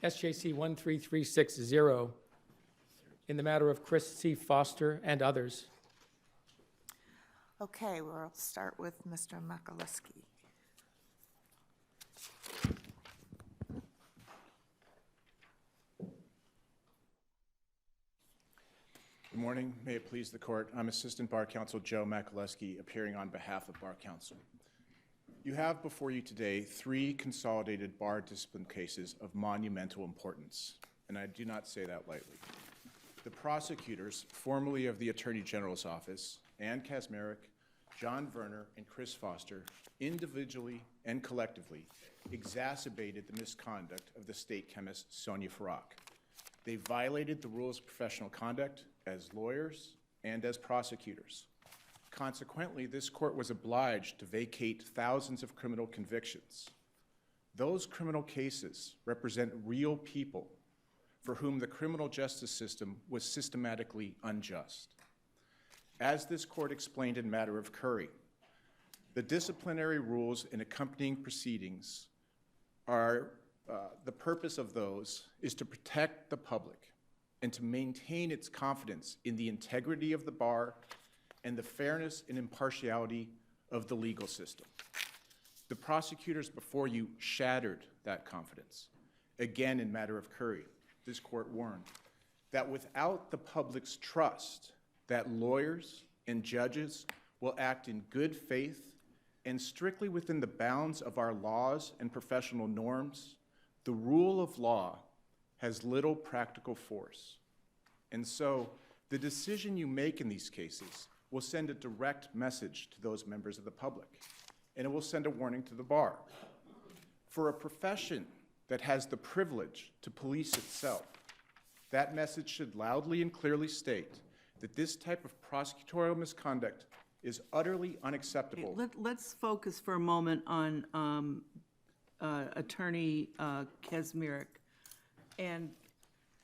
SJC-13360 in the matter of Kris C. Foster and others. Okay, we'll start with Mr. Mikulicki. Good morning. May it please the court. I'm Assistant Bar Counsel Joe Mikulicki, appearing on behalf of Bar Counsel. You have before you today 3 consolidated bar discipline cases of monumental importance, and I do not say that lightly. The prosecutors, formerly of the Attorney General's Office, Ann Kazmarek, John Verner, and Kris Foster, individually and collectively, exacerbated the misconduct of the state chemist Sonia Farrak. They violated the rules of professional conduct as lawyers and as prosecutors. Consequently, this court was obliged to vacate thousands of criminal convictions. Those criminal cases represent real people for whom the criminal justice system was systematically unjust. As this court explained in matter of Curry, the disciplinary rules and accompanying proceedings are, the purpose of those is to protect the public and to maintain its confidence in the integrity of the bar and the fairness and impartiality of the legal system. The prosecutors before you shattered that confidence. Again, in matter of Curry, this court warned that without the public's trust, that lawyers and judges will act in good faith and strictly within the bounds of our laws and professional norms, the rule of law has little practical force. And so the decision you make in these cases will send a direct message to those members of the public, and it will send a warning to the bar. For a profession that has the privilege to police itself, that message should loudly and clearly state that this type of prosecutorial misconduct is utterly unacceptable. Let's focus for a moment on Attorney Kazmarek. And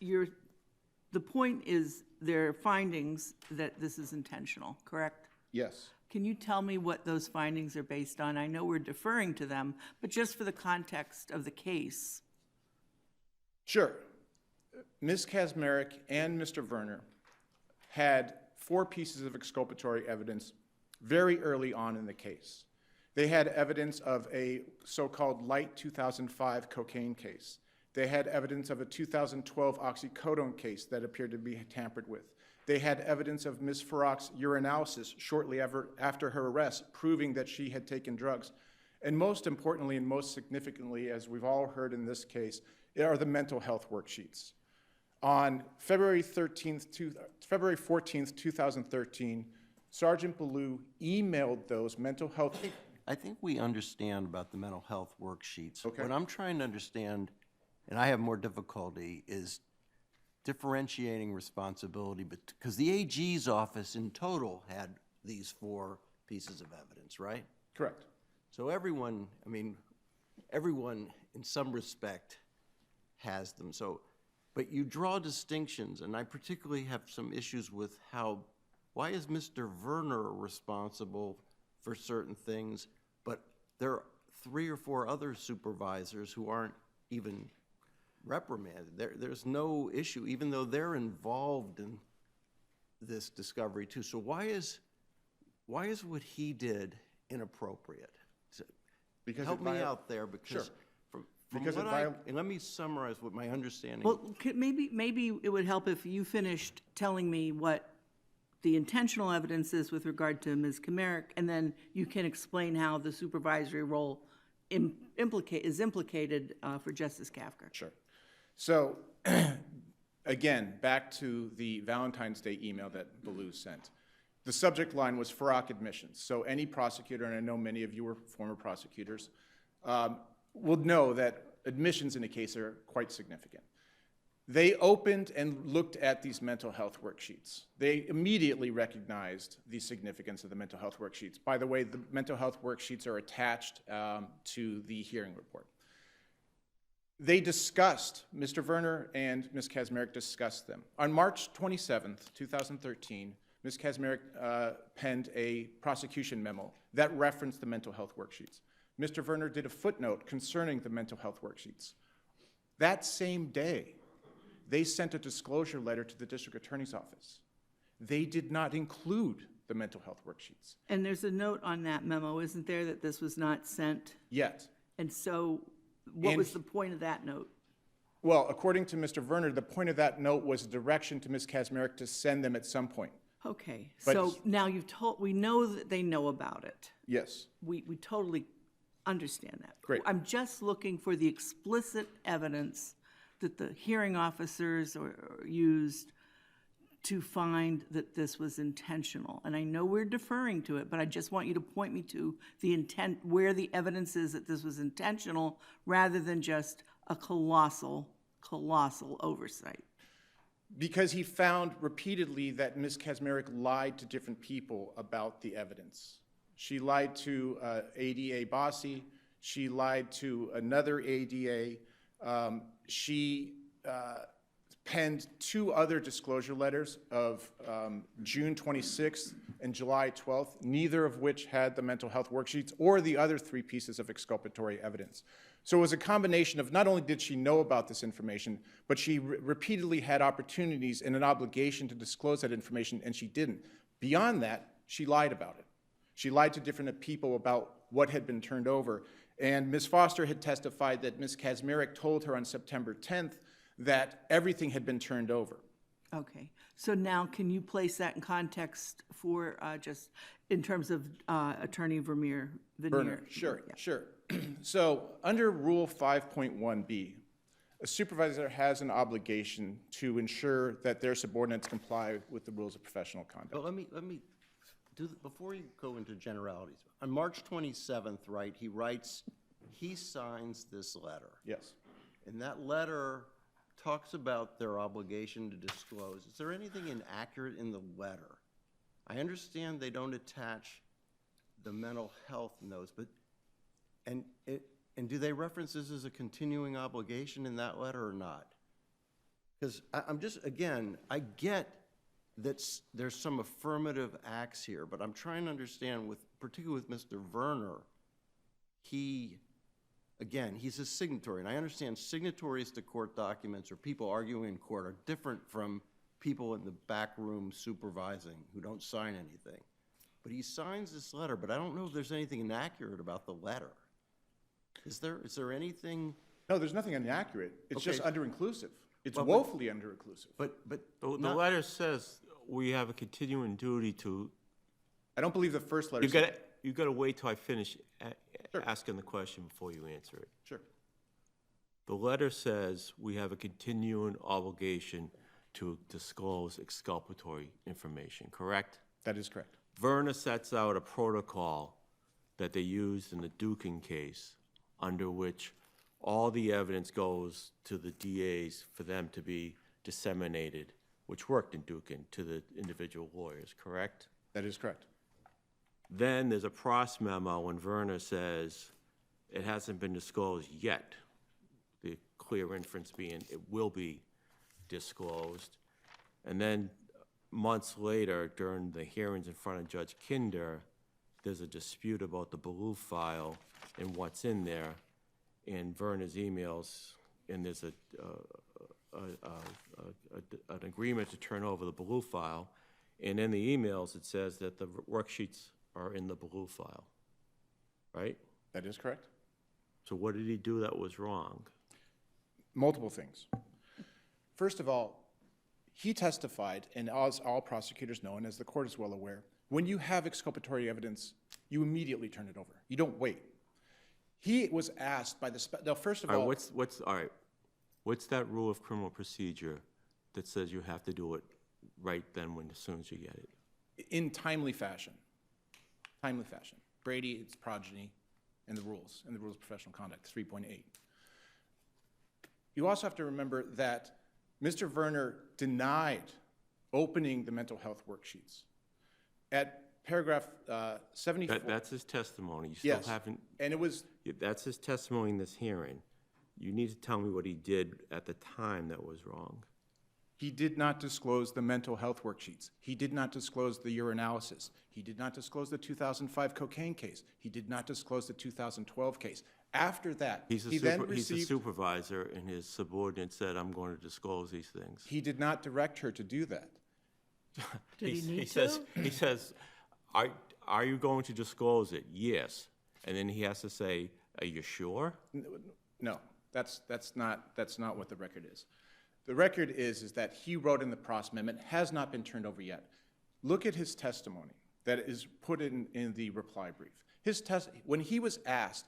the point is there are findings that this is intentional, correct? Yes. Can you tell me what those findings are based on? I know we're deferring to them, but just for the context of the case. Sure. Ms. Kazmarek and Mr. Verner had 4 pieces of exculpatory evidence very early on in the case. They had evidence of a so-called light 2005 cocaine case. They had evidence of a 2012 oxycodone case that appeared to be tampered with. They had evidence of Ms. Farrak's urinalysis shortly after her arrest, proving that she had taken drugs. And most importantly and most significantly, as we've all heard in this case, are the mental health worksheets. On February 14th, 2013, Sergeant Ballou emailed those mental health. I think we understand about the mental health worksheets. Okay. What I'm trying to understand, and I have more difficulty, is differentiating responsibility, because the AG's office in total had these 4 pieces of evidence, right? Correct. So everyone in some respect has them. But you draw distinctions, and I particularly have some issues with why is Mr. Verner responsible for certain things, but there are 3 or 4 other supervisors who aren't even reprimanded. There's no issue, even though they're involved in this discovery too. So why is what he did inappropriate? Because help me out there, because sure. And let me summarize what my understanding. Well, maybe it would help if you finished telling me what the intentional evidence is with regard to Ms. Kazmarek, and then you can explain how the supervisory role is implicated for Justice Kafka. Sure. So, again, back to the Valentine's Day email that Ballou sent. The subject line was Farrak admissions. So any prosecutor, and I know many of you were former prosecutors, will know that admissions in a case are quite significant. They opened and looked at these mental health worksheets. They immediately recognized the significance of the mental health worksheets. By the way, the mental health worksheets are attached to the hearing report. They discussed, Mr. Verner and Ms. Kazmarek discussed them. On March 27th, 2013, Ms. Kazmarek penned a prosecution memo that referenced the mental health worksheets. Mr. Verner did a footnote concerning the mental health worksheets. That same day, they sent a disclosure letter to the district attorney's office. They did not include the mental health worksheets And there's a note on that memo, isn't there, that this was not sent? yet. And so what And- was the point of that note? Well, according to Mr. Verner, the point of that note was a direction to Ms. Kazmarek to send them at some point. Okay, But- so now we know that they know about it. Yes. We totally understand that. Great. I'm just looking for the explicit evidence that the hearing officers used to find that this was intentional. And I know we're deferring to it, but I just want you to point me to the intent, where the evidence is that this was intentional, rather than just a colossal oversight. Because he found repeatedly that Ms. Kazmarek lied to different people about the evidence. She lied to ADA Bossi. She lied to another ADA. She penned 2 other disclosure letters of June 26th and July 12th, neither of which had the mental health worksheets or the other 3 pieces of exculpatory evidence. So it was a combination of not only did she know about this information, but she repeatedly had opportunities and an obligation to disclose that information, and she didn't. Beyond that, she lied about it. She lied to different people about what had been turned over. And Ms. Foster had testified that Ms. Kazmarek told her on September 10th that everything had been turned over. Okay, so now can you place that in context for just in terms of Attorney Vermeer? Verner, sure, sure. So under Rule 5.1b, a supervisor has an obligation to ensure that their subordinates comply with the rules of professional conduct. But let me do, before you go into generalities, on March 27th, right, he signs this letter. Yes. And that letter talks about their obligation to disclose. Is there anything inaccurate in the letter? I understand they don't attach the mental health notes, but, and do they reference this as a continuing obligation in that letter or not? Because I'm just, again, I get that there's some affirmative acts here, but I'm trying to understand, particularly with Mr. Verner, again, he's a signatory, and I understand signatories to court documents or people arguing in court are different from people in the back room supervising who don't sign anything. But he signs this letter, but I don't know if there's anything inaccurate about the letter. Is there anything? No, there's nothing inaccurate. It's just Okay. under-inclusive. It's Well, woefully under-inclusive. But The not- letter says we have a continuing duty to, I don't believe the first letter you said. gotta wait till I finish Sure. asking the question before you answer it. Sure. The letter says we have a continuing obligation to disclose exculpatory information, correct? That is correct. Verner sets out a protocol that they used in the Dukin case, under which all the evidence goes to the DAs for them to be disseminated, which worked in Dukin, to the individual lawyers, correct? That is correct. Then there's a Pross memo when Verner says it hasn't been disclosed yet, the clear inference being it will be disclosed. And then months later, during the hearings in front of Judge Kinder, there's a dispute about the Ballou file and what's in there, in Verner's emails, and there's an agreement to turn over the Ballou file, and in the emails, it says that the worksheets are in the Ballou file, right? That is correct. So what did he do that was wrong? Multiple things. First of all, he testified, and as all prosecutors know, and as the court is well aware, when you have exculpatory evidence, you immediately turn it over. You don't wait. He was asked by the, now, first of All all, right, what's that rule of criminal procedure that says you have to do it right then as soon as you get it? in timely fashion. Timely fashion. Brady, its progeny, and the rules of professional conduct, 3.8. You also have to remember that Mr. Verner denied opening the mental health worksheets. At paragraph 74. That's his testimony. You Yes, still haven't, and it was, that's his testimony in this hearing. You need to tell me what he did at the time that was wrong. He did not disclose the mental health worksheets. He did not disclose the urinalysis. He did not disclose the 2005 cocaine case. He did not disclose the 2012 case. After that, He's he a then super, he's a received... supervisor, and his subordinate said, I'm going to disclose these things. He did not direct her to do that. Did he need He says, are you going to disclose it? Yes. And then he has to say, are you sure? No, that's not what the record is. The record is that he wrote in the Pross Amendment, has not been turned over yet. Look at his testimony that is put in the reply brief. When he was asked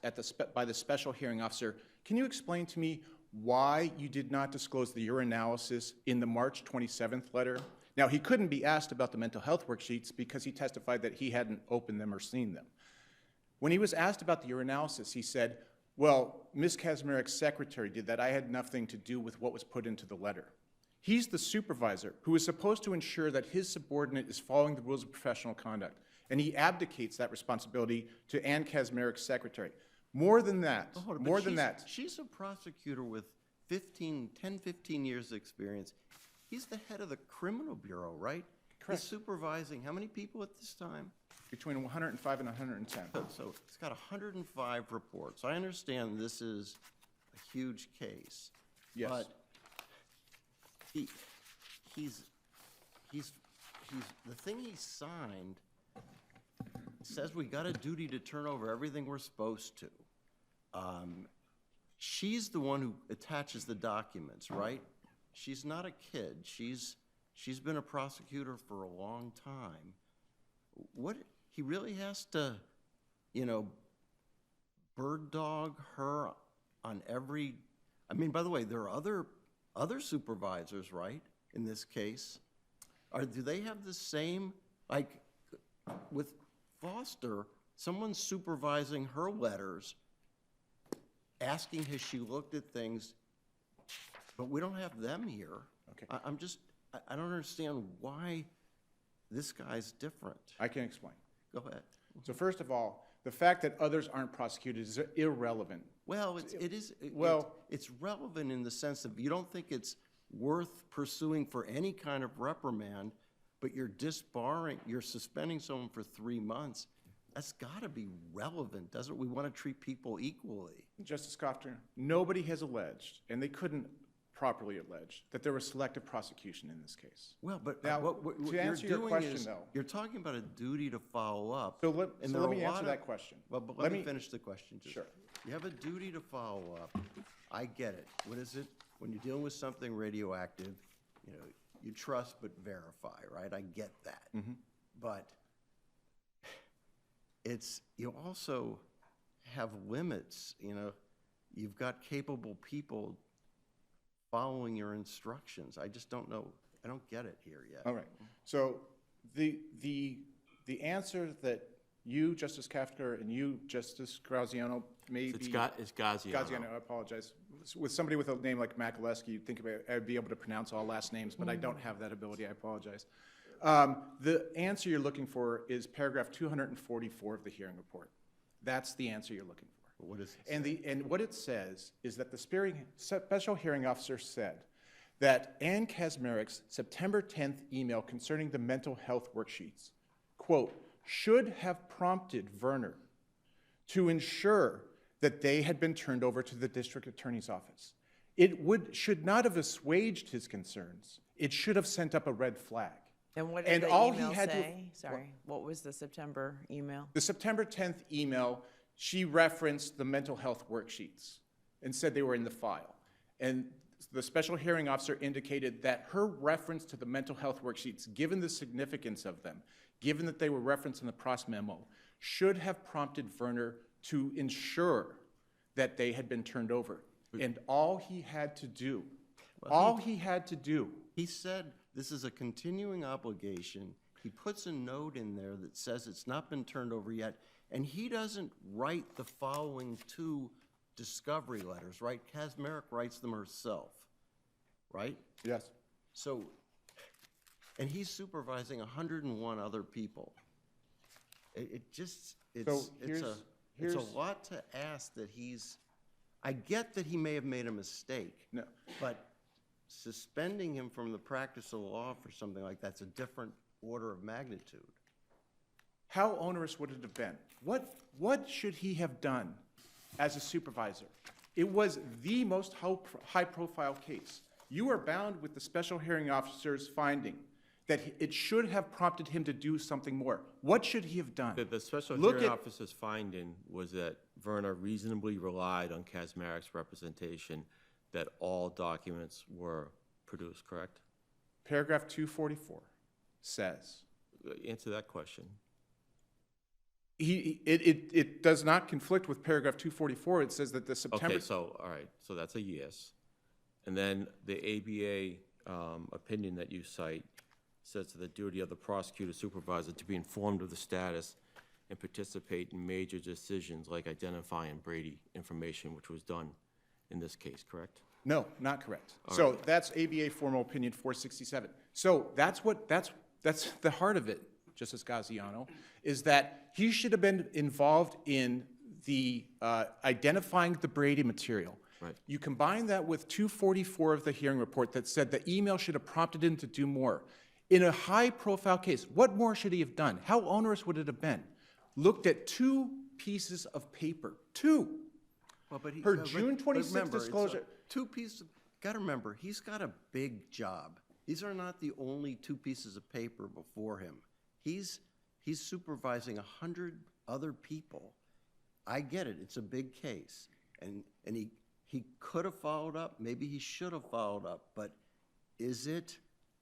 by the special hearing officer, can you explain to me why you did not disclose the urinalysis in the March 27th letter? Now, he couldn't be asked about the mental health worksheets because he testified that he hadn't opened them or seen them. When he was asked about the urinalysis, he said, well, Ms. Kazmarek's secretary did that. I had nothing to do with what was put into the letter. He's the supervisor who is supposed to ensure that his subordinate is following the rules of professional conduct, and he abdicates that responsibility to Ann Kazmarek's secretary. More than that, She's a prosecutor with 10, 15 years of experience. He's the head of the criminal bureau, right? Correct. He's supervising how many people at this time? between 105 and 110. So it's got 105 reports. I understand this is a huge case. Yes. But he's the thing he signed says we got a duty to turn over everything we're supposed to. She's the one who attaches the documents, right? She's not a kid. She's been a prosecutor for a long time. What he really has to, bird dog her on every. I mean, by the way, there are other supervisors, right? In this case, do they have the same, like with Foster? Someone's supervising her letters, asking has she looked at things, but we don't have them here. Okay. I don't understand why this guy's different. I can explain. Go ahead. So first of all, the fact that others aren't prosecuted is irrelevant. Well, it's relevant in the sense of you don't think it's worth pursuing for any kind of reprimand, but you're suspending someone for 3 months. That's got to be relevant, doesn't it? We want to treat people equally. Justice Kofter, nobody has alleged, and they couldn't properly allege, that there was selective prosecution in this case. Well, but Now, what to you're answer your doing question, is though- you're talking about a duty to follow up. So let and there are me a lot answer of- that question. Well, but Let let me me- finish the question. Sure. You have a duty to follow up. I get it. What is it? When you're dealing with something radioactive, you trust but verify, right? I get that. Mm-hmm. But you also have limits. You've got capable people following your instructions. I just don't know. I don't get it here yet. All right. So the answer that you, Justice Kafka, and you, Justice Graziano, may It's be... Gaziano. Gaziano, I apologize. With somebody with a name like Makalewski, you'd think I'd be able to pronounce all last names, but I don't have that ability. I apologize. The answer you're looking for is paragraph 244 of the hearing report. That's the answer you're looking for. What is it? And what it says is that the special hearing officer said that Ann Kazmarek's September 10th email concerning the mental health worksheets, quote, should have prompted Verner to ensure that they had been turned over to the district attorney's office. It should not have assuaged his concerns. It should have sent up a red flag. And what did And the all he email had to- say? Sorry, what was the September email? The September 10th email, she referenced the mental health worksheets and said they were in the file. And the special hearing officer indicated that her reference to the mental health worksheets, given the significance of them, given that they were referenced in the Pross memo, should have prompted Verner to ensure that they had been turned over. And all he had to do, He said this is a continuing obligation. He puts a note in there that says it's not been turned over yet, and he doesn't write the following two discovery letters, right? Kazmarek writes them herself, right? yes. So, and he's supervising 101 other people. It's here's- a lot to ask that I get that he may have made a mistake. No. But suspending him from the practice of law for something like that's a different order of magnitude. How onerous would it have been? What should he have done as a supervisor? It was the most high-profile case. You are bound with the special hearing officer's finding that it should have prompted him to do something more. What should he have done? The special Look hearing at- officer's finding was that Verner reasonably relied on Kazmarek's representation that all documents were produced, correct? Paragraph 244 says, Answer that question. it does not conflict with paragraph 244. It says that the September. Okay, so, all right, so that's a yes. And then the ABA opinion that you cite says to the duty of the prosecutor supervisor to be informed of the status and participate in major decisions like identifying Brady information, which was done in this case, correct? No, not correct. So that's ABA formal opinion 467. So that's the heart of it, Justice Gaziano, is that he should have been involved in the identifying the Brady material. Right. You combine that with 244 of the hearing report that said the email should have prompted him to do more. In a high-profile case, what more should he have done? How onerous would it have been? Looked at 2 pieces of paper, 2. Well, but Her June 26th remember, disclosure- Two pieces. Gotta remember, he's got a big job. These are not the only 2 pieces of paper before him. He's supervising 100 other people. I get it. It's a big case, and he could have followed up. Maybe he should have followed up. But is it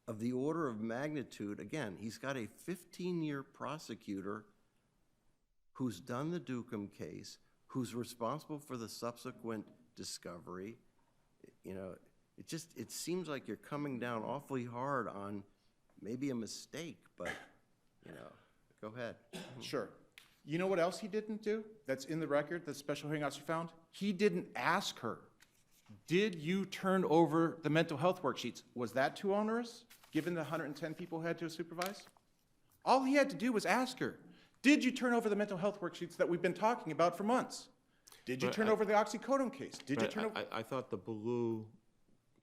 of the order of magnitude? Again, he's got a 15-year prosecutor who's done the Dukem case, who's responsible for the subsequent discovery. You know, it seems like you're coming down awfully hard on maybe a mistake, but, you know, go ahead. Sure. You know what else he didn't do that's in the record that special hearing officer found? He didn't ask her, did you turn over the mental health worksheets? Was that too onerous, given the 110 people who had to supervise? All he had to do was ask her, did you turn over the mental health worksheets that we've been talking about for months? Did you But turn over the oxycodone case? Did you But turn over? I thought the blue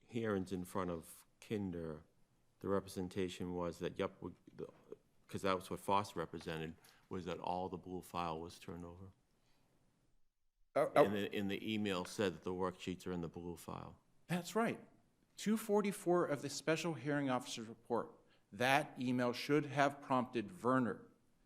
hearings in front of Kinder, the representation was that, yep, because that was what Foster represented, was that all the blue file was turned over. And the email said that the worksheets are in the blue file. That's right. 244 of the special hearing officer's report. That email should have prompted Verner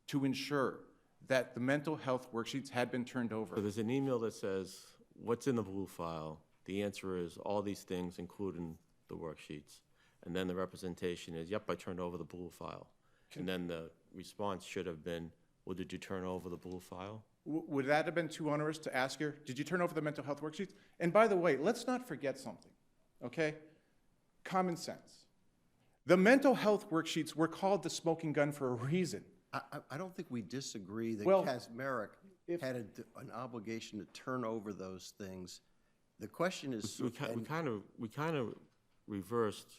to ensure that the mental health worksheets had been turned over. So there's an email that says, what's in the blue file? The answer is all these things, including the worksheets. And then the representation is, yep, I turned over the blue file. And then the response should have been, well, did you turn over the blue file? Would that have been too onerous to ask her, did you turn over the mental health worksheets? And by the way, let's not forget something, okay? Common sense. The mental health worksheets were called the smoking gun for a reason. I don't think we disagree that Well, Kazmarek had an obligation to turn over those things. The question is, We kind of reversed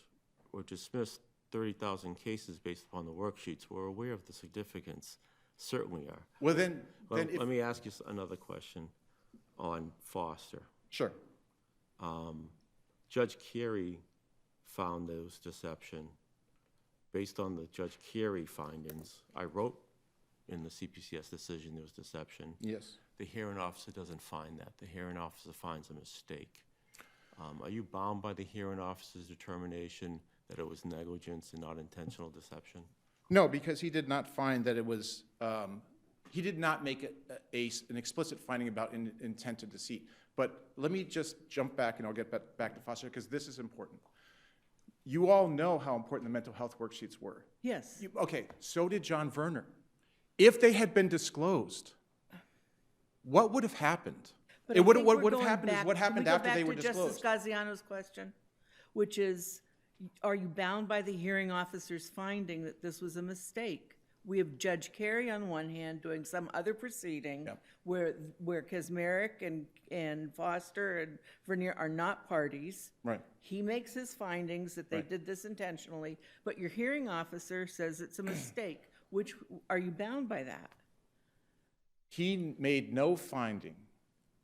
or dismissed 30,000 cases based upon the worksheets. We're aware of the significance, certainly are. Well, then Well, if, let me ask you another question on Foster. sure. Judge Carey found there was deception. Based on the Judge Carey findings, I wrote in the CPCS decision there was deception. Yes. The hearing officer doesn't find that. The hearing officer finds a mistake. Are you bound by the hearing officer's determination that it was negligence and not intentional deception? No, because he did not find that it was, he did not make an explicit finding about intent to deceit. But let me just jump back, and I'll get back to Foster, because this is important. You all know how important the mental health worksheets were. Yes. Okay, so did John Verner. If they had been disclosed, what would have happened? But It I would think what we're would have going happened is back- what happened after they were Can we go back to disclosed. Justice Gaziano's question, which is, are you bound by the hearing officer's finding that this was a mistake? We have Judge Carey on one hand doing some other proceeding Yep. where Kazmarek and Foster and Verner are not parties. Right. He makes his findings that they Right. did this intentionally, but your hearing officer says it's a mistake. Which, are you bound by that? He made no finding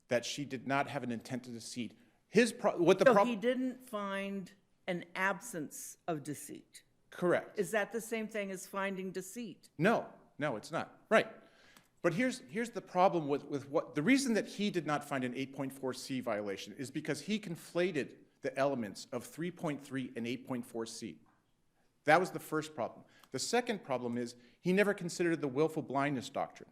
that she did not have an intent to deceit. What the So problem? he didn't find an absence of deceit. Correct. Is that the same thing as finding deceit? No, it's not. Right. But here's the problem with what, the reason that he did not find an 8.4C violation is because he conflated the elements of 3.3 and 8.4C. That was the first problem. The second problem is he never considered the willful blindness doctrine.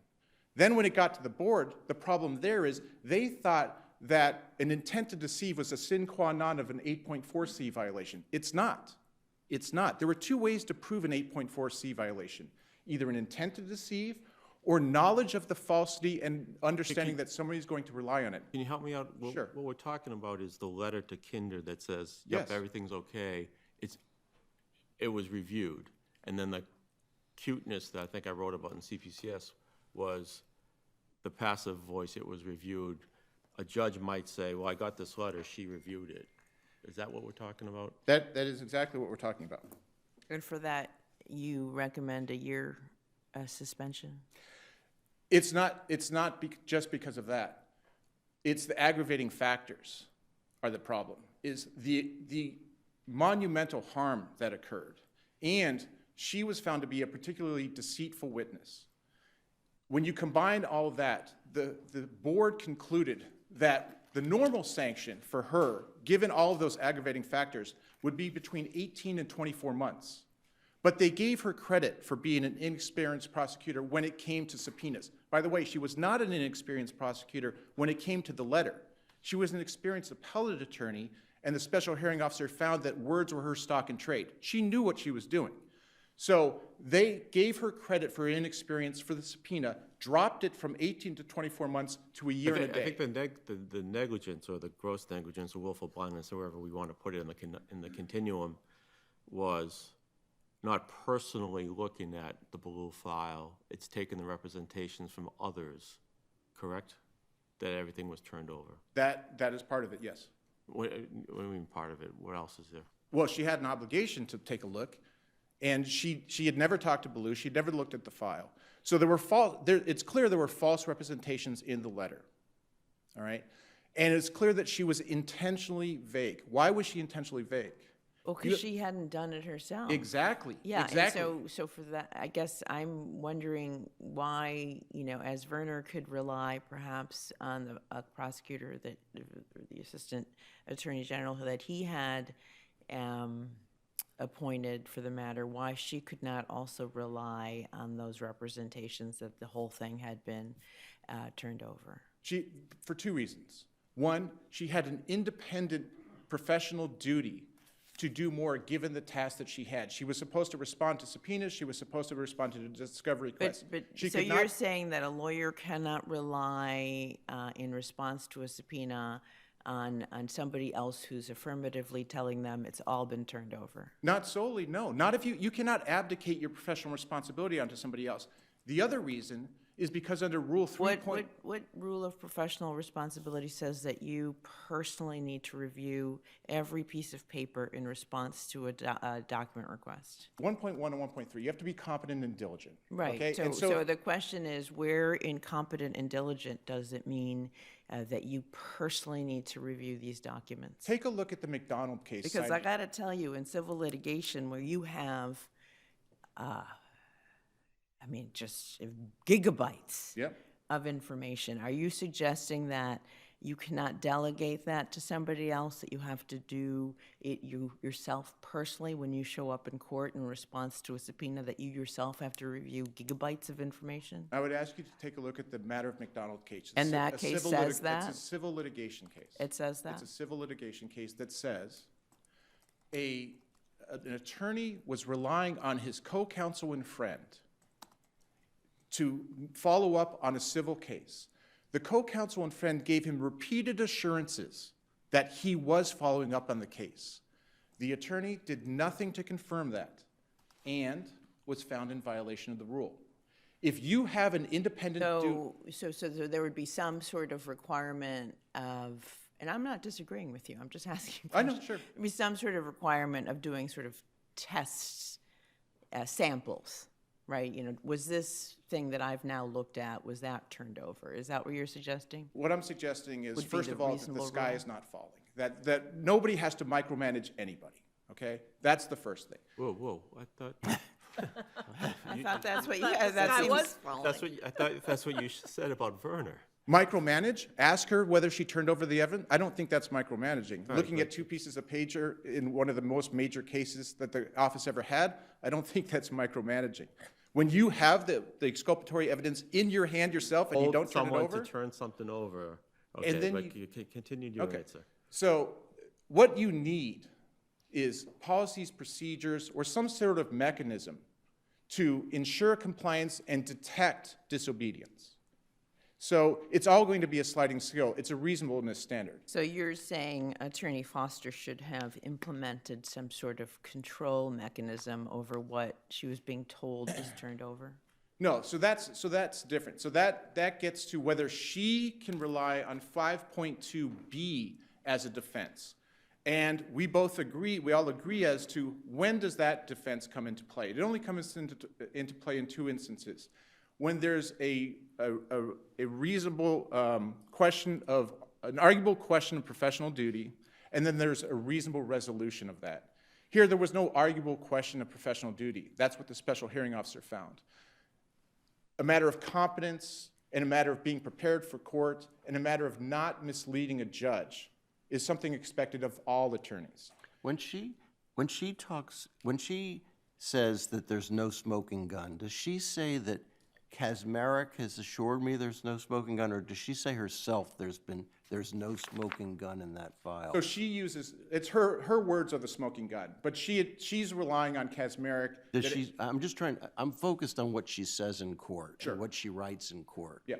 Then when it got to the board, the problem there is they thought that an intent to deceive was a sine qua non of an 8.4C violation. It's not. It's not. There were two ways to prove an 8.4C violation, either an intent to deceive or knowledge of the falsity and understanding that somebody's going to rely on it. Can you help me out? Sure. What we're talking about is the letter to Kinder that says, yep, Yes. everything's okay. It was reviewed. And then the cuteness that I think I wrote about in CPCS was the passive voice, it was reviewed. A judge might say, well, I got this letter, she reviewed it. Is that what we're talking about? That is exactly what we're talking about. And for that, you recommend a year suspension? It's not just because of that. It's the aggravating factors are the problem, is the monumental harm that occurred. And she was found to be a particularly deceitful witness. When you combine all of that, the board concluded that the normal sanction for her, given all of those aggravating factors, would be between 18 and 24 months. But they gave her credit for being an inexperienced prosecutor when it came to subpoenas. By the way, she was not an inexperienced prosecutor when it came to the letter. She was an experienced appellate attorney, and the special hearing officer found that words were her stock in trade. She knew what she was doing. So they gave her credit for inexperience for the subpoena, dropped it from 18 to 24 months to a year and a day. I think the negligence or the gross negligence or willful blindness, however we want to put it in the continuum, was not personally looking at the blue file. It's taken the representations from others, correct? That everything was turned over. That is part of it, yes. What do you mean part of it? What else is there? Well, she had an obligation to take a look, and she had never talked to Ballou. She'd never looked at the file. So there were it's clear there were false representations in the letter, all right? And it's clear that she was intentionally vague. Why was she intentionally vague? Well, because she hadn't done it herself. Exactly. Yeah, exactly. and so for that, I guess I'm wondering why, as Verner could rely perhaps on the prosecutor or the assistant attorney general that he had appointed for the matter, why she could not also rely on those representations that the whole thing had been turned over. For two reasons. One, she had an independent professional duty to do more given the task that she had. She was supposed to respond to subpoenas. She was supposed to respond to discovery requests. But She so could you're not- saying that a lawyer cannot rely in response to a subpoena on somebody else who's affirmatively telling them it's all been turned over? Not solely, no. Not if you cannot abdicate your professional responsibility onto somebody else. The other reason is because under Rule 3. What rule of professional responsibility says that you personally need to review every piece of paper in response to a document request? 1.1 and 1.3, you have to be competent and diligent. Right. Okay? And So the question is, where in competent and diligent does it mean that you personally need to review these documents? Take a look at the McDonald case. Because I got to tell you, in civil litigation where you have, just gigabytes Yep. of information, are you suggesting that you cannot delegate that to somebody else, that you have to do it yourself personally when you show up in court in response to a subpoena, that you yourself have to review gigabytes of information? I would ask you to take a look at the matter of McDonald case. It's And a that case civil says that? It's a civil litigation case. It says that? It's a civil litigation case that says an attorney was relying on his co-counsel and friend to follow up on a civil case. The co-counsel and friend gave him repeated assurances that he was following up on the case. The attorney did nothing to confirm that and was found in violation of the rule. If you have an independent So there would be some sort of requirement of, and I'm not disagreeing with you, I'm just asking. I know, sure. There'd be some sort of requirement of doing sort of tests, samples, right? Was this thing that I've now looked at, was that turned over? Is that what you're suggesting? What I'm suggesting is, Would be first the of all, that the reasonable sky rule. is not falling, that nobody has to micromanage anybody, okay? That's the first thing. Whoa, whoa, I thought, I thought that's what you had, that seems. I thought that's what you said about Verner. Micromanage, ask her whether she turned over the evidence. I don't think that's micromanaging. Right, Looking but- at 2 pieces of paper in one of the most major cases that the office ever had, I don't think that's micromanaging. When you have the exculpatory evidence in your hand yourself and you don't turn it Someone over. to turn something over. And Okay, then but you can continue doing Okay. it, sir. So what you need is policies, procedures, or some sort of mechanism to ensure compliance and detect disobedience. So it's all going to be a sliding scale. It's a reasonableness standard. So you're saying Attorney Foster should have implemented some sort of control mechanism over what she was being told was turned over? No, so that's different. So that gets to whether she can rely on 5.2b as a defense. And we all agree as to when does that defense come into play. It only comes into play in 2 instances. When there's a reasonable question of, an arguable question of professional duty, and then there's a reasonable resolution of that. Here, there was no arguable question of professional duty. That's what the special hearing officer found. A matter of competence, and a matter of being prepared for court, and a matter of not misleading a judge is something expected of all attorneys. When she says that there's no smoking gun, does she say that Kazmarek has assured me there's no smoking gun, or does she say herself there's no smoking gun in that file? So she uses, it's her words are the smoking gun, but she's relying on Kazmarek. Does she? I'm focused on what she says in court, Sure. and what she writes in court. Yeah.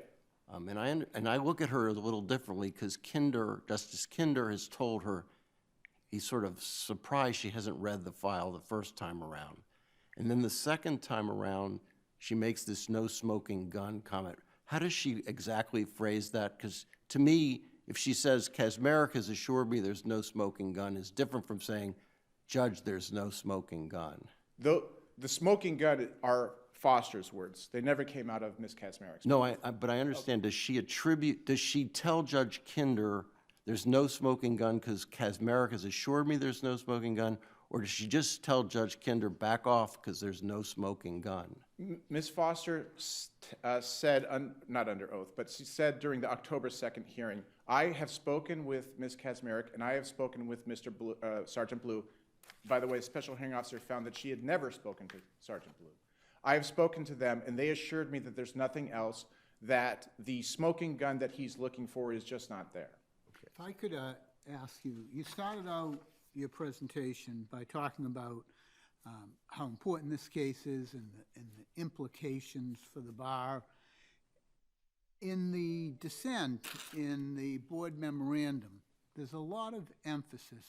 And I look at her a little differently because Justice Kinder has told her he's sort of surprised she hasn't read the file the first time around. And then the second time around, she makes this no smoking gun comment. How does she exactly phrase that? Because to me, if she says Kazmarek has assured me there's no smoking gun, is different from saying, Judge, there's no smoking gun. The smoking gun are Foster's words. They never came out of Ms. Kazmarek's. No, but I understand. Does she tell Judge Kinder there's no smoking gun because Kazmarek has assured me there's no smoking gun? Or does she just tell Judge Kinder back off because there's no smoking gun? Ms. Foster said, not under oath, but she said during the October 2nd hearing, I have spoken with Ms. Kazmarek and I have spoken with Mr. Blue, Sergeant Blue. By the way, Special Hearing Officer found that she had never spoken to Sergeant Blue. I have spoken to them and they assured me that there's nothing else, that the smoking gun that he's looking for is just not there. If I could ask you, you started out your presentation by talking about how important this case is and the implications for the bar. In the dissent, in the board memorandum, there's a lot of emphasis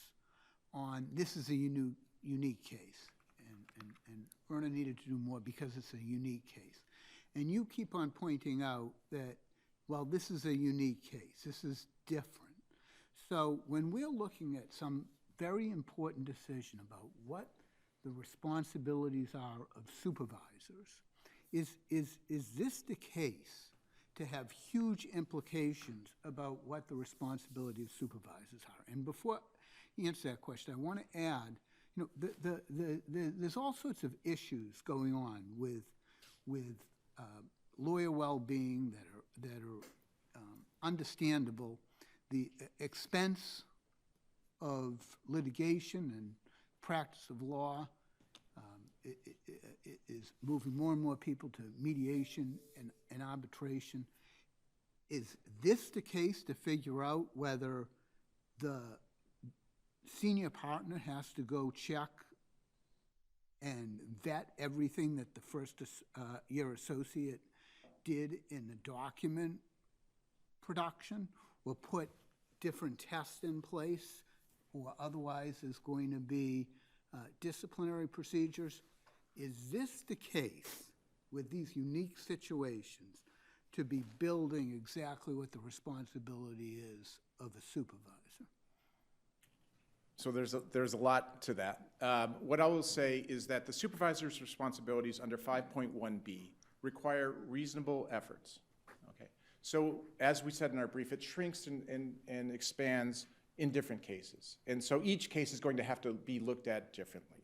on this is a unique case, and Verner needed to do more because it's a unique case. And you keep on pointing out that, well, this is a unique case, this is different. So when we're looking at some very important decision about what the responsibilities are of supervisors, is this the case to have huge implications about what the responsibility of supervisors are? And before you answer that question, I want to add, you know, there's all sorts of issues going on with lawyer well-being that are understandable. The expense of litigation and practice of law is moving more and more people to mediation and arbitration. Is this the case to figure out whether the senior partner has to go check and vet everything that the first year associate did in the document production, or put different tests in place, or otherwise there's going to be disciplinary procedures? Is this the case with these unique situations to be building exactly what the responsibility is of a supervisor? So there's a lot to that. What I will say is that the supervisor's responsibilities under 5.1b require reasonable efforts. Okay. So as we said in our brief, it shrinks and expands in different cases. And so each case is going to have to be looked at differently.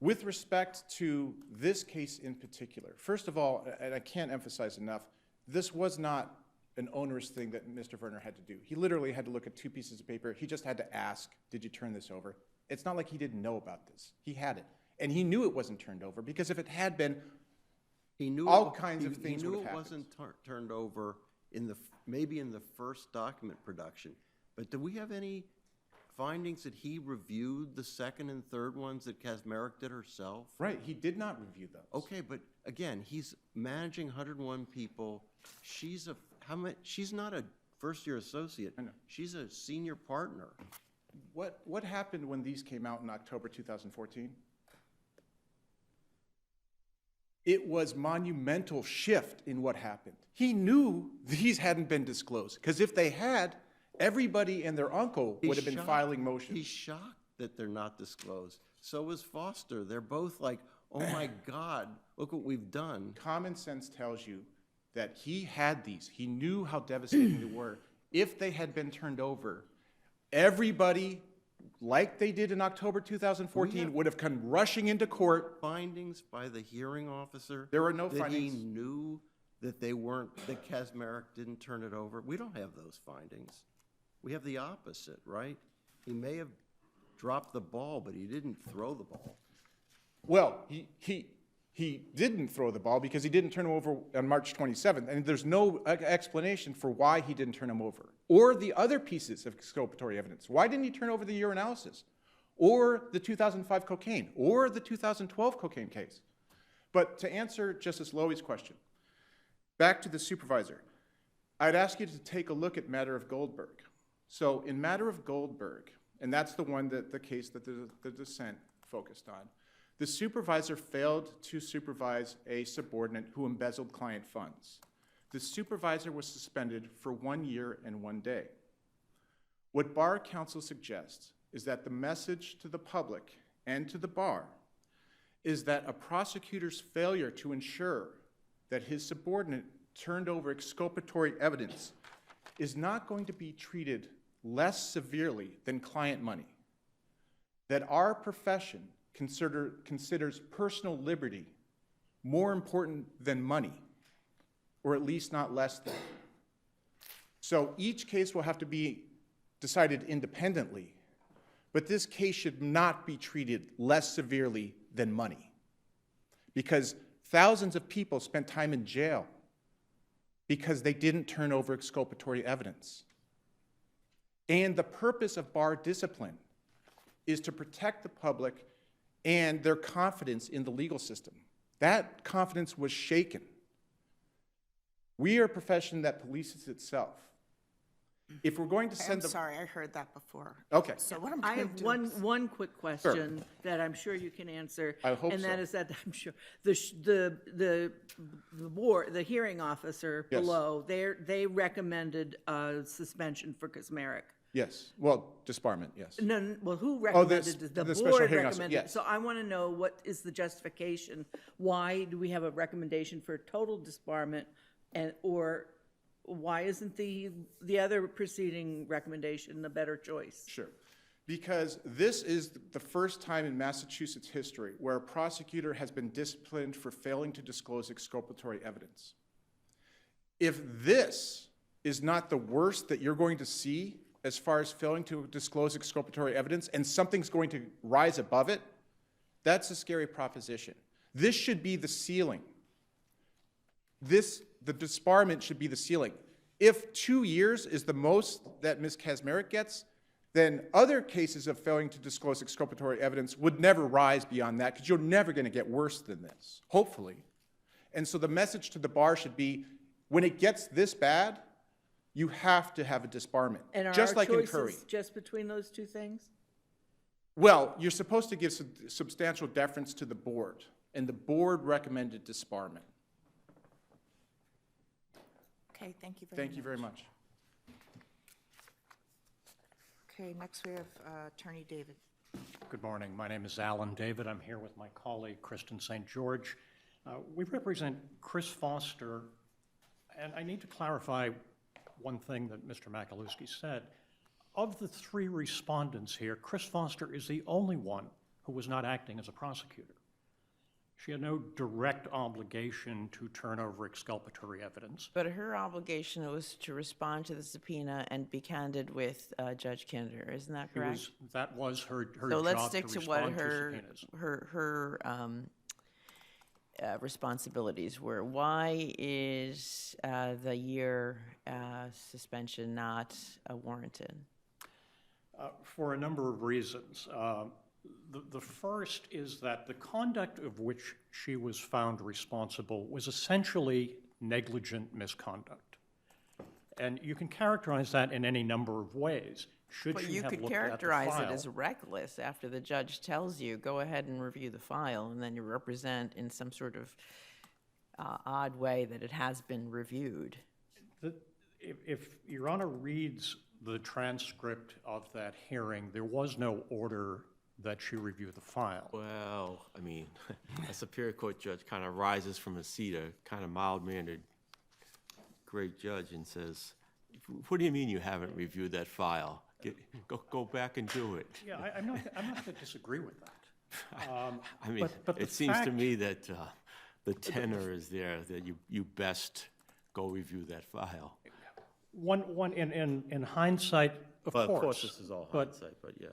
With respect to this case in particular, first of all, and I can't emphasize enough, this was not an onerous thing that Mr. Verner had to do. He literally had to look at 2 pieces of paper. He just had to ask, did you turn this over? It's not like he didn't know about this. He had it. And he knew it wasn't turned over, because if it had been, He knew all kinds of things would have He knew it happened. wasn't turned over maybe in the first document production. But do we have any findings that he reviewed the second and third ones that Kazmarek did herself? Right, he did not review those. Okay, but again, he's managing 101 people. She's not a first-year associate. I know. She's a senior partner. What happened when these came out in October 2014? It was monumental shift in what happened. He knew these hadn't been disclosed, because if they had, everybody and their uncle would have been filing motions. He's shocked that they're not disclosed. So is Foster. They're both like, oh my God, look what we've done. Common sense tells you that he had these. He knew how devastating they were. If they had been turned over, everybody, like they did in October 2014, would have come rushing into court. Findings by the hearing officer? There were no that findings. he knew that that Kazmarek didn't turn it over? We don't have those findings. We have the opposite, right? He may have dropped the ball, but he didn't throw the ball. Well, he didn't throw the ball because he didn't turn him over on March 27th, and there's no explanation for why he didn't turn him over. Or the other pieces of exculpatory evidence. Why didn't he turn over the urinalysis? Or the 2005 cocaine? Or the 2012 cocaine case? But to answer Justice Lowy's question, back to the supervisor, I'd ask you to take a look at Matter of Goldberg. So in Matter of Goldberg, and that's the one that the case that the dissent focused on, the supervisor failed to supervise a subordinate who embezzled client funds. The supervisor was suspended for 1 year and 1 day. What bar counsel suggests is that the message to the public and to the bar is that a prosecutor's failure to ensure that his subordinate turned over exculpatory evidence is not going to be treated less severely than client money. That our profession considers personal liberty more important than money, or at least not less than. So each case will have to be decided independently, but this case should not be treated less severely than money, because thousands of people spent time in jail because they didn't turn over exculpatory evidence. And the purpose of bar discipline is to protect the public and their confidence in the legal system. That confidence was shaken. We are a profession that polices itself. If we're going to I'm send the... sorry, I heard that before. Okay. So what I'm I going have to do... one quick question that I'm sure you can answer. I hope And that so. is that, I'm sure, the board, the hearing officer Yes. below, they recommended a suspension for Kazmarek. Yes. Well, disbarment, yes. No, well, who Oh, recommended it? the The special board hearing officer, recommended. yes. So I want to know, what is the justification? Why do we have a recommendation for total disbarment, or why isn't the other preceding recommendation a better choice? Sure. Because this is the first time in Massachusetts history where a prosecutor has been disciplined for failing to disclose exculpatory evidence. If this is not the worst that you're going to see as far as failing to disclose exculpatory evidence, and something's going to rise above it, that's a scary proposition. This should be the ceiling. The disbarment should be the ceiling. If 2 years is the most that Ms. Kazmarek gets, then other cases of failing to disclose exculpatory evidence would never rise beyond that, because you're never going to get worse than this, hopefully. And so the message to the bar should be, when it gets this bad, you have to have a disbarment, And are just our like in Curry. choices just between those two things? Well, you're supposed to give substantial deference to the board, and the board recommended disbarment. Okay, thank you very much. Thank you very much. Okay, next we have Attorney David. Good morning. My name is Alan David. I'm here with my colleague, Kristen St. George. We represent Kris Foster, and I need to clarify one thing that Mr. Makalewski said. of the three respondents here, Kris Foster is the only one who was not acting as a prosecutor. She had no direct obligation to turn over exculpatory evidence. But her obligation was to respond to the subpoena and be candid with Judge Kinder, isn't that correct? That was her So job let's to stick to what respond to her, subpoenas. responsibilities were. Why is the year suspension not warranted? For a number of reasons. The first is that the conduct of which she was found responsible was essentially negligent misconduct. And you can characterize that in any number of ways. Should But she you have could looked at the characterize it file- as reckless after the judge tells you, go ahead and review the file, and then you represent in some sort of odd way that it has been reviewed. If Your Honor reads the transcript of that hearing, there was no order that she review the file. Well, I mean, a Superior Court judge kind of rises from a seat, a kind of mild-mannered great judge, and says, what do you mean you haven't reviewed that file? Go back and do it. Yeah, I'm not going to disagree with that. I mean, but the it seems to fact- me that the tenor is there, that you best go review that file. In hindsight, Well, of course, this is all but hindsight, but yeah.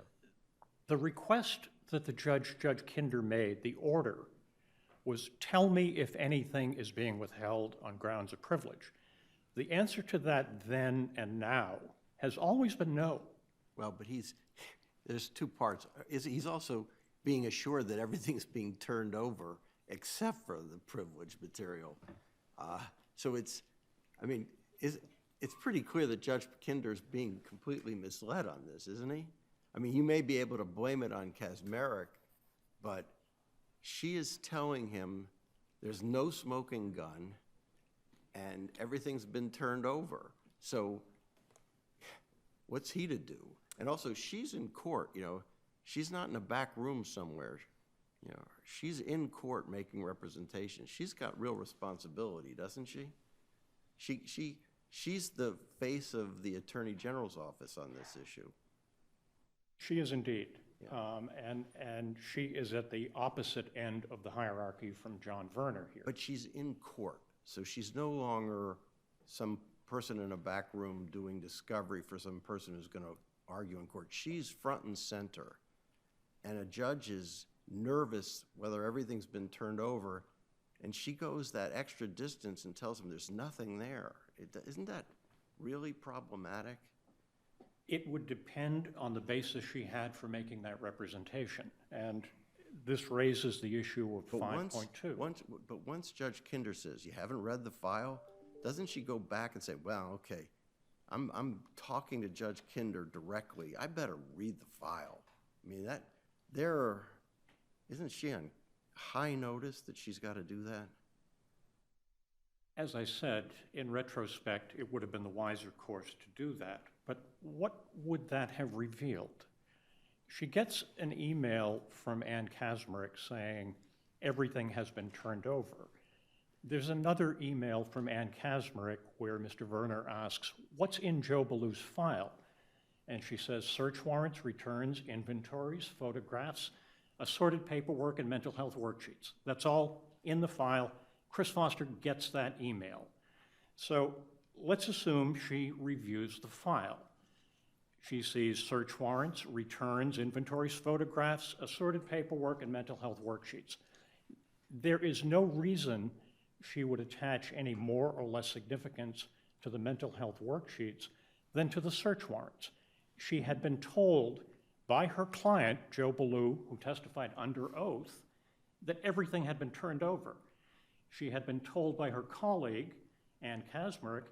the request that Judge Kinder made, the order, was tell me if anything is being withheld on grounds of privilege. The answer to that then and now has always been no. Well, but there's two parts. He's also being assured that everything's being turned over except for the privileged material. So it's pretty clear that Judge Kinder's being completely misled on this, isn't he? I mean, you may be able to blame it on Kazmarek, but she is telling him there's no smoking gun and everything's been turned over. So what's he to do? And also, she's in court, she's not in a back room somewhere. She's in court making representation. She's got real responsibility, doesn't she? She's the face of the Attorney General's office on this issue. She is indeed. And she is at the opposite end of the hierarchy from John Verner here. But she's in court, so she's no longer some person in a back room doing discovery for some person who's going to argue in court. She's front and center, and a judge is nervous whether everything's been turned over, and she goes that extra distance and tells him there's nothing there. Isn't that really problematic? It would depend on the basis she had for making that representation. And this raises the issue of 5.2. But once Judge Kinder says, you haven't read the file, doesn't she go back and say, well, okay, I'm talking to Judge Kinder directly. I better read the file. I mean, isn't she on high notice that she's got to do that? As I said, in retrospect, it would have been the wiser course to do that. But what would that have revealed? She gets an email from Ann Kazmarek saying everything has been turned over. There's another email from Ann Kazmarek where Mr. Verner asks, what's in Joe Ballou's file? And she says, search warrants, returns, inventories, photographs, assorted paperwork, and mental health worksheets. That's all in the file. Kris Foster gets that email. So let's assume she reviews the file. She sees search warrants, returns, inventories, photographs, assorted paperwork, and mental health worksheets. There is no reason she would attach any more or less significance to the mental health worksheets than to the search warrants. She had been told by her client, Joe Ballou, who testified under oath, that everything had been turned over. She had been told by her colleague, Ann Kazmarek,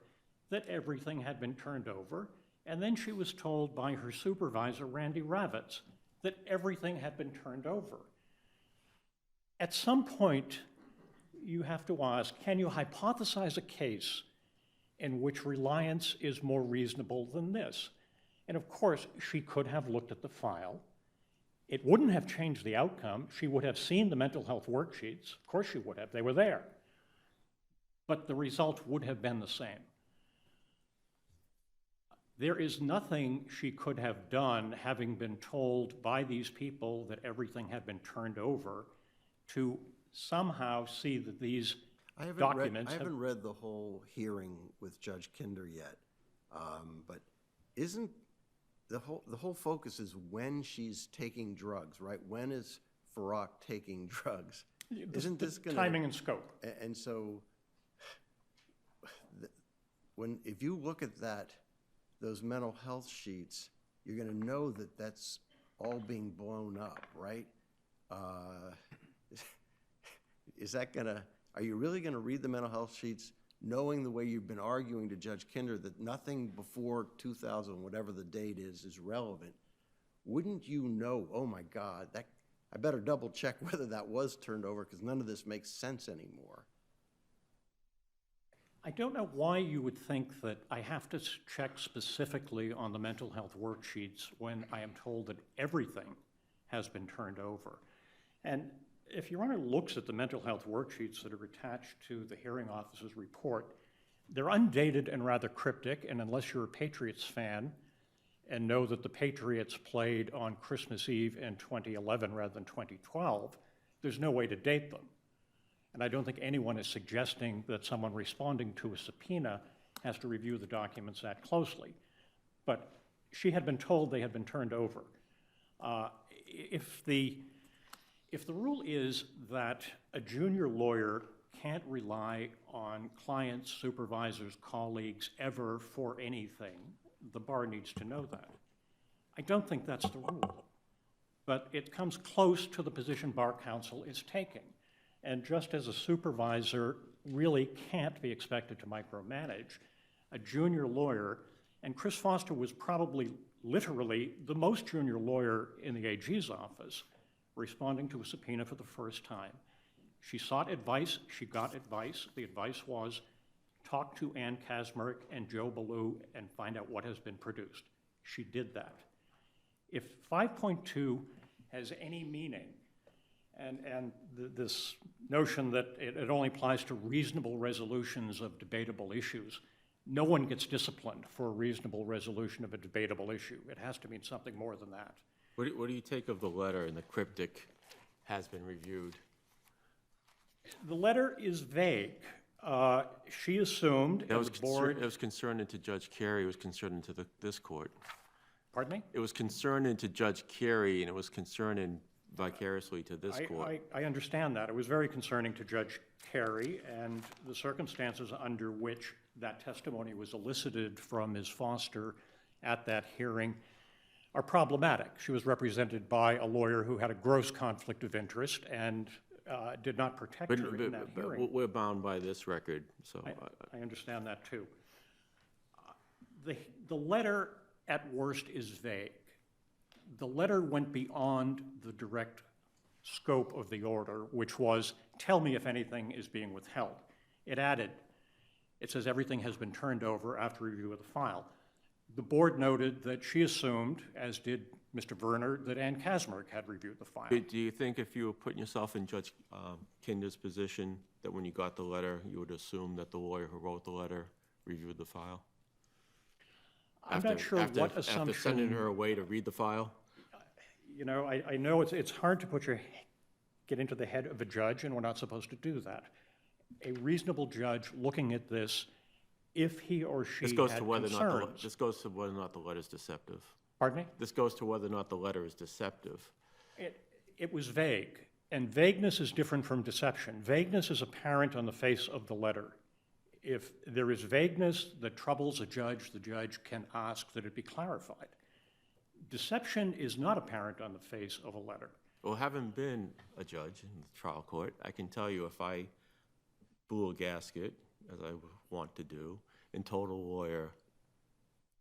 that everything had been turned over, and then she was told by her supervisor, Randy Ravitz, that everything had been turned over. At some point, you have to ask, can you hypothesize a case in which reliance is more reasonable than this? And of course, she could have looked at the file. It wouldn't have changed the outcome. She would have seen the mental health worksheets. Of course she would have. They were there. But the result would have been the same. There is nothing she could have done, having been told by these people that everything had been turned over, to somehow see that these documents I have... haven't read the whole hearing with Judge Kinder yet, but isn't the whole focus is when she's taking drugs, right? When is Farag taking drugs? Isn't this going to... Timing and scope. And so, if you look at those mental health sheets, you're going to know that that's all being blown up, right? Is that going to... Are you really going to read the mental health sheets knowing the way you've been arguing to Judge Kinder that nothing before 2000, whatever the date is relevant? Wouldn't you know, oh my God, I better double check whether that was turned over because none of this makes sense anymore? I don't know why you would think that I have to check specifically on the mental health worksheets when I am told that everything has been turned over. And if Your Honor looks at the mental health worksheets that are attached to the hearing officer's report, they're undated and rather cryptic, and unless you're a Patriots fan and know that the Patriots played on Christmas Eve in 2011 rather than 2012, there's no way to date them. And I don't think anyone is suggesting that someone responding to a subpoena has to review the documents that closely. But she had been told they had been turned over. If the rule is that a junior lawyer can't rely on clients, supervisors, colleagues ever for anything, the bar needs to know that. I don't think that's the rule, but it comes close to the position bar counsel is taking. And just as a supervisor really can't be expected to micromanage, a junior lawyer, and Kris Foster was probably literally the most junior lawyer in the AG's office, responding to a subpoena for the first time. She sought advice, she got advice. The advice was talk to Ann Kazmarek and Joe Ballou and find out what has been produced. She did that. If 5.2 has any meaning, and this notion that it only applies to reasonable resolutions of debatable issues, no one gets disciplined for a reasonable resolution of a debatable issue. It has to mean something more than that. What do you take of the letter and the cryptic has been reviewed? The letter is vague. She assumed, It and the board... was concerned into Judge Carey, it was concerned into this court. Pardon me? It was concerned into Judge Carey, and it was concerned vicariously to this court. I understand that. It was very concerning to Judge Carey, and the circumstances under which that testimony was elicited from Ms. Foster at that hearing are problematic. She was represented by a lawyer who had a gross conflict of interest and did not protect her in that hearing. But we're bound by this record, so... I understand that, too. The letter, at worst, is vague. The letter went beyond the direct scope of the order, which was, tell me if anything is being withheld. It added, it says everything has been turned over after review of the file. The board noted that she assumed, as did Mr. Verner, that Ann Kazmarek had reviewed the file. Do you think if you were putting yourself in Judge Kinder's position, that when you got the letter, you would assume that the lawyer who wrote the letter reviewed the file? I'm not sure what assumption... After sending her away to read the file? You know, I know it's hard to get into the head of a judge, and we're not supposed to do that. A reasonable judge looking at this, if he or she had concerns... This goes to whether or not the letter is deceptive. Pardon me? This goes to whether or not the letter is deceptive. It was vague, and vagueness is different from deception. Vagueness is apparent on the face of the letter. If there is vagueness that troubles a judge, the judge can ask that it be clarified. Deception is not apparent on the face of a letter. Well, having been a judge in the trial court, I can tell you if I blew a gasket, as I want to do, and told a lawyer,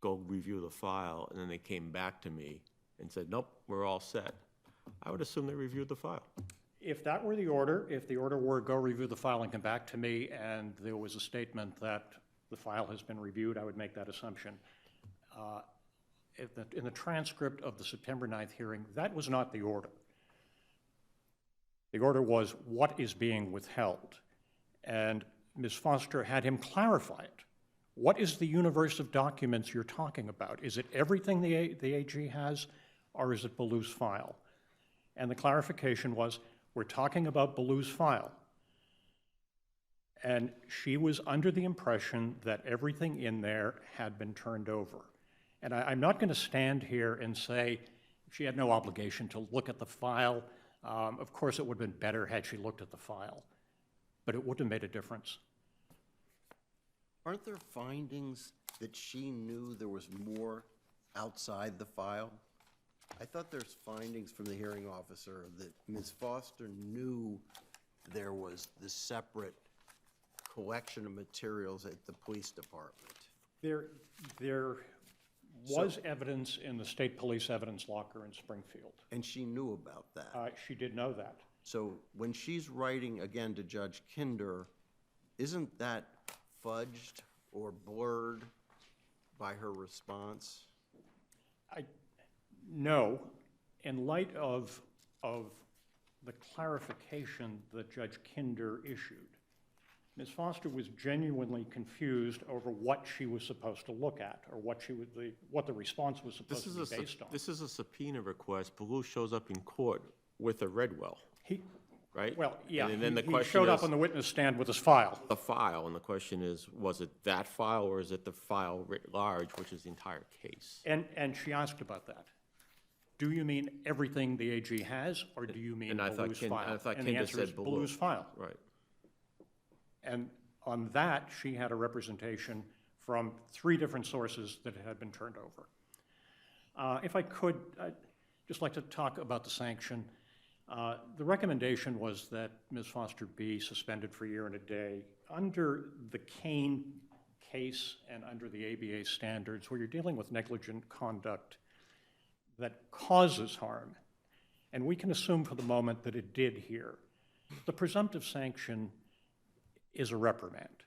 go review the file, and then they came back to me and said, nope, we're all set, I would assume they reviewed the file. If that were the order, if the order were go review the file and come back to me, and there was a statement that the file has been reviewed, I would make that assumption. In the transcript of the September 9th hearing, that was not the order. The order was what is being withheld, and Ms. Foster had him clarify it. What is the universe of documents you're talking about? Is it everything the AG has, or is it Ballou's file? And the clarification was, we're talking about Ballou's file. And she was under the impression that everything in there had been turned over. And I'm not going to stand here and say she had no obligation to look at the file. Of course, it would have been better had she looked at the file, but it would have made a difference. Aren't there findings that she knew there was more outside the file? I thought there's findings from the hearing officer that Ms. Foster knew there was this separate collection of materials at the police department. There was evidence in the state police evidence locker in Springfield. And she knew about that. She did know that. So when she's writing again to Judge Kinder, isn't that fudged or blurred by her response? No, in light of the clarification that Judge Kinder issued, Ms. Foster was genuinely confused over what she was supposed to look at, or what the response was supposed to be based on. This is a subpoena request. Ballou shows up in court with a Redwell, right? Well, yeah, And then the he question showed up is- on the witness stand with his file. The file, and the question is, was it that file, or is it the file writ large, which is the entire case? And she asked about that. Do you mean everything the AG has, or do you mean And I thought Ballou's Kin- file? I thought And the Kinder answer is said Ballou. Ballou's file. Right. And on that, she had a representation from 3 different sources that it had been turned over. If I could, I'd just like to talk about the sanction. The recommendation was that Ms. Foster be suspended for a year and a day. Under the Kane case and under the ABA standards, where you're dealing with negligent conduct that causes harm, and we can assume for the moment that it did here, the presumptive sanction is a reprimand,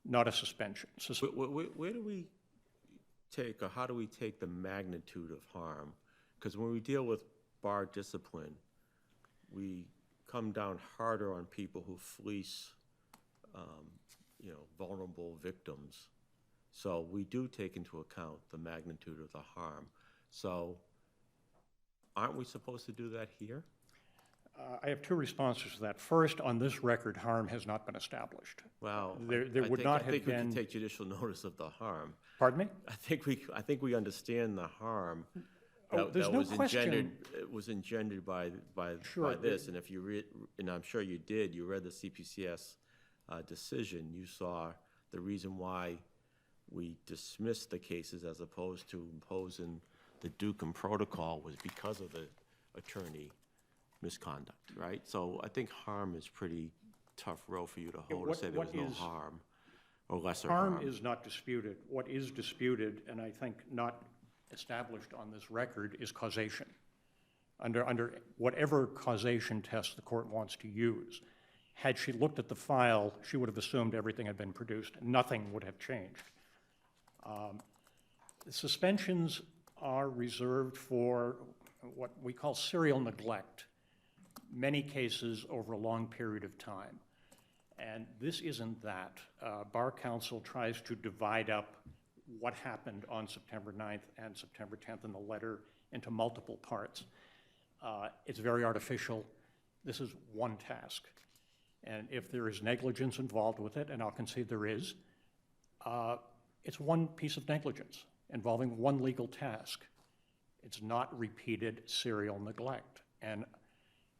not a suspension. Where do we take, or how do we take the magnitude of harm? Because when we deal with bar discipline, we come down harder on people who fleece, vulnerable victims. So we do take into account the magnitude of the harm. So aren't we supposed to do that here? I have 2 responses to that. First, on this record, harm has not been established. Well, There I would think- not I have think we been. can take judicial notice of the harm. Pardon me? I think we understand the harm Oh, there's that no was question. engendered by Sure, this. And if you read, and I'm sure you did, you read the CPCS decision, you saw the reason why we dismissed the cases as opposed to imposing the Dukem protocol was because of the attorney misconduct, right? So I think harm is pretty tough row for you to hold, to say there was no harm or lesser harm. Harm is not disputed. What is disputed, and I think not established on this record, is causation. Under whatever causation test the court wants to use, had she looked at the file, she would have assumed everything had been produced. Nothing would have changed. Suspensions are reserved for what we call serial neglect, many cases over a long period of time. And this isn't that. Bar counsel tries to divide up what happened on September 9th and September 10th in the letter into multiple parts. It's very artificial. This is one task. And if there is negligence involved with it, and I'll concede there is, it's one piece of negligence involving one legal task. It's not repeated serial neglect. And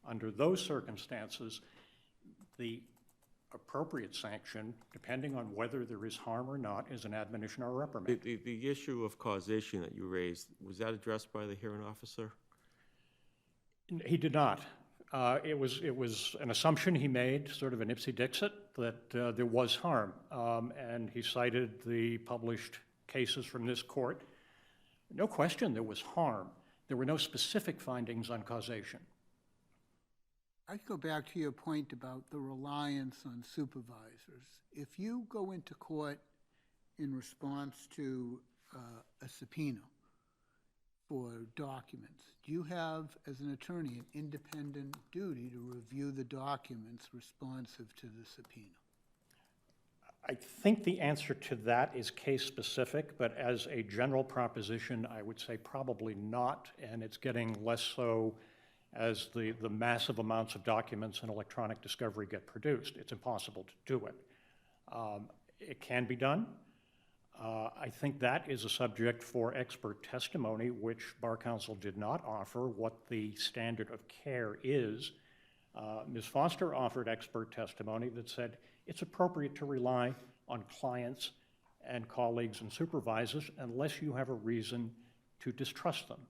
under those circumstances, the appropriate sanction, depending on whether there is harm or not, is an admonition or a reprimand. The issue of causation that you raised, was that addressed by the hearing officer? He did not. It was an assumption he made, sort of an ipsy-dixit, that there was harm. And he cited the published cases from this court. No question there was harm. There were no specific findings on causation. I'd go back to your point about the reliance on supervisors. If you go into court in response to a subpoena for documents, do you have, as an attorney, an independent duty to review the documents responsive to the subpoena? I think the answer to that is case-specific, but as a general proposition, I would say probably not, and it's getting less so as the massive amounts of documents and electronic discovery get produced. It's impossible to do it. It can be done. I think that is a subject for expert testimony, which Bar Counsel did not offer what the standard of care is. Ms. Foster offered expert testimony that said it's appropriate to rely on clients and colleagues and supervisors unless you have a reason to distrust them,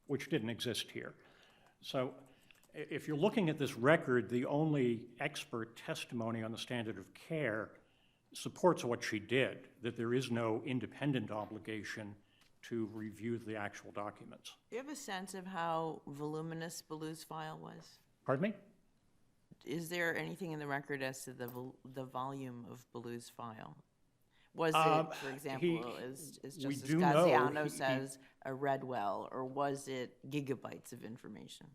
which didn't exist here. So if you're looking at this record, the only expert testimony on the standard of care supports what she did, that there is no independent obligation to review the actual documents. Do you have a sense of how voluminous Ballou's file was? Pardon me? Is there anything in the record as to the volume of Ballou's file? Was it, for example, as we Justice do know Gaziano he- says, a read well, or was it gigabytes of information?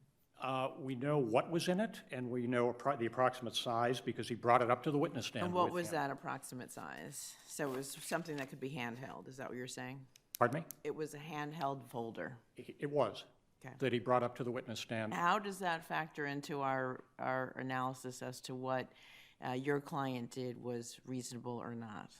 We know what was in it, and we know the approximate size because he brought it up to the witness stand And what with was him. that approximate size? So it was something that could be handheld, is that what you're saying? Pardon me? It was a handheld folder. It was, Okay. that he brought up to the witness stand. How does that factor into our analysis as to what your client did was reasonable or not?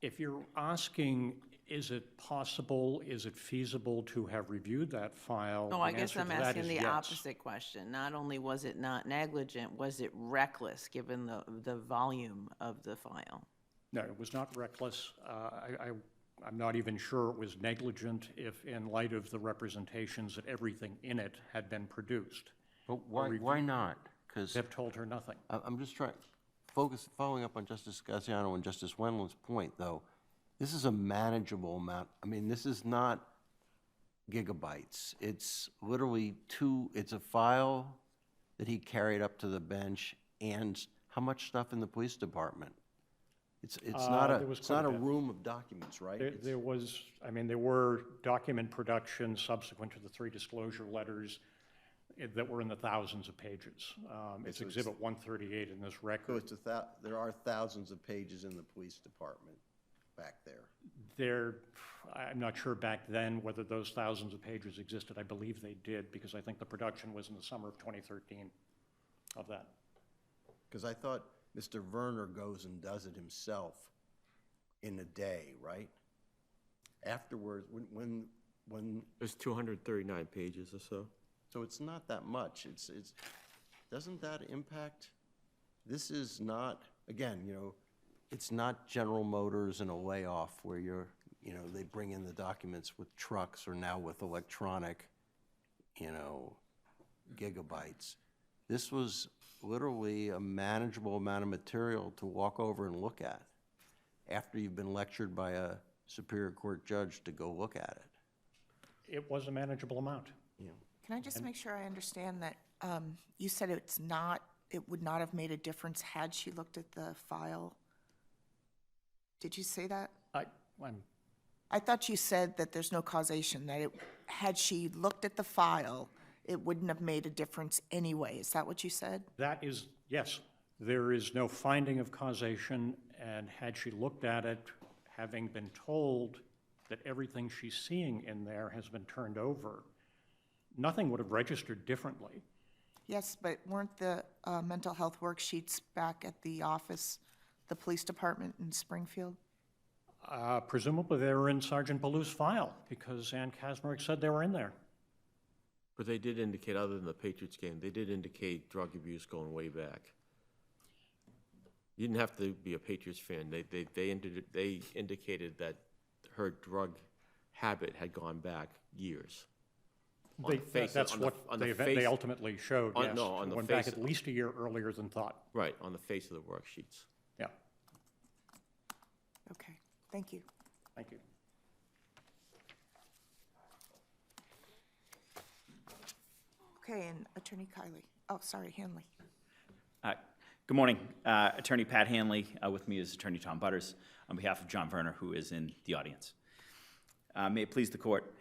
If you're asking, is it possible, is it feasible to have reviewed that file? No, the I guess answer I'm to that asking is the yes. opposite question. Not only was it not negligent, was it reckless, given the volume of the file? No, it was not reckless. I'm not even sure it was negligent if, in light of the representations that everything in it had been produced. But why not? Because They've told her nothing. I'm just following up on Justice Gaziano and Justice Wendland's point, though. This is a manageable amount. I mean, this is not gigabytes. It's literally it's a file that he carried up to the bench, and how much stuff in the police department? It's not there was quite a a bit. room of documents, right? There were document productions subsequent to the 3 disclosure letters that were in the thousands of pages. It's so it's- Exhibit 138 in this So record. there are thousands of pages in the police department back there. I'm not sure back then whether those thousands of pages existed. I believe they did, because I think the production was in the summer of 2013 of that. Because I thought Mr. Verner goes and does it himself in a day, right? Afterwards, when There's 239 pages or so. so it's not that much. Doesn't that impact? This is not, again, it's not General Motors and a layoff where they bring in the documents with trucks or now with electronic, gigabytes. This was literally a manageable amount of material to walk over and look at after you've been lectured by a Superior Court judge to go look at it. It was a manageable amount. Can I just make sure I understand that you said it would not have made a difference had she looked at the file? Did you say that? I I thought you said that there's no causation, that had she looked at the file, it wouldn't have made a difference anyway. Is that what you said? That is, yes, there is no finding of causation, and had she looked at it, having been told that everything she's seeing in there has been turned over, nothing would have registered differently. Yes, but weren't the mental health worksheets back at the office, the police department in Springfield? Presumably they were in Sergeant Ballou's file, because Ann Kazmarek said they were in there. But they did indicate, other than the Patriots game, they did indicate drug abuse going way back. You didn't have to be a Patriots fan. They indicated that her drug habit had gone back years. On the face That's on the- what on the they face- ultimately showed, on- yes. no, on the Went back face- at least a year earlier than thought, Right, on the face of the worksheets. yeah. Okay, thank you. Thank you. Okay, and Attorney Kiley. Oh, sorry, Hanley. Good morning. Attorney Pat Hanley. With me is Attorney Tom Butters on behalf of John Verner, who is in the audience. May it please the court.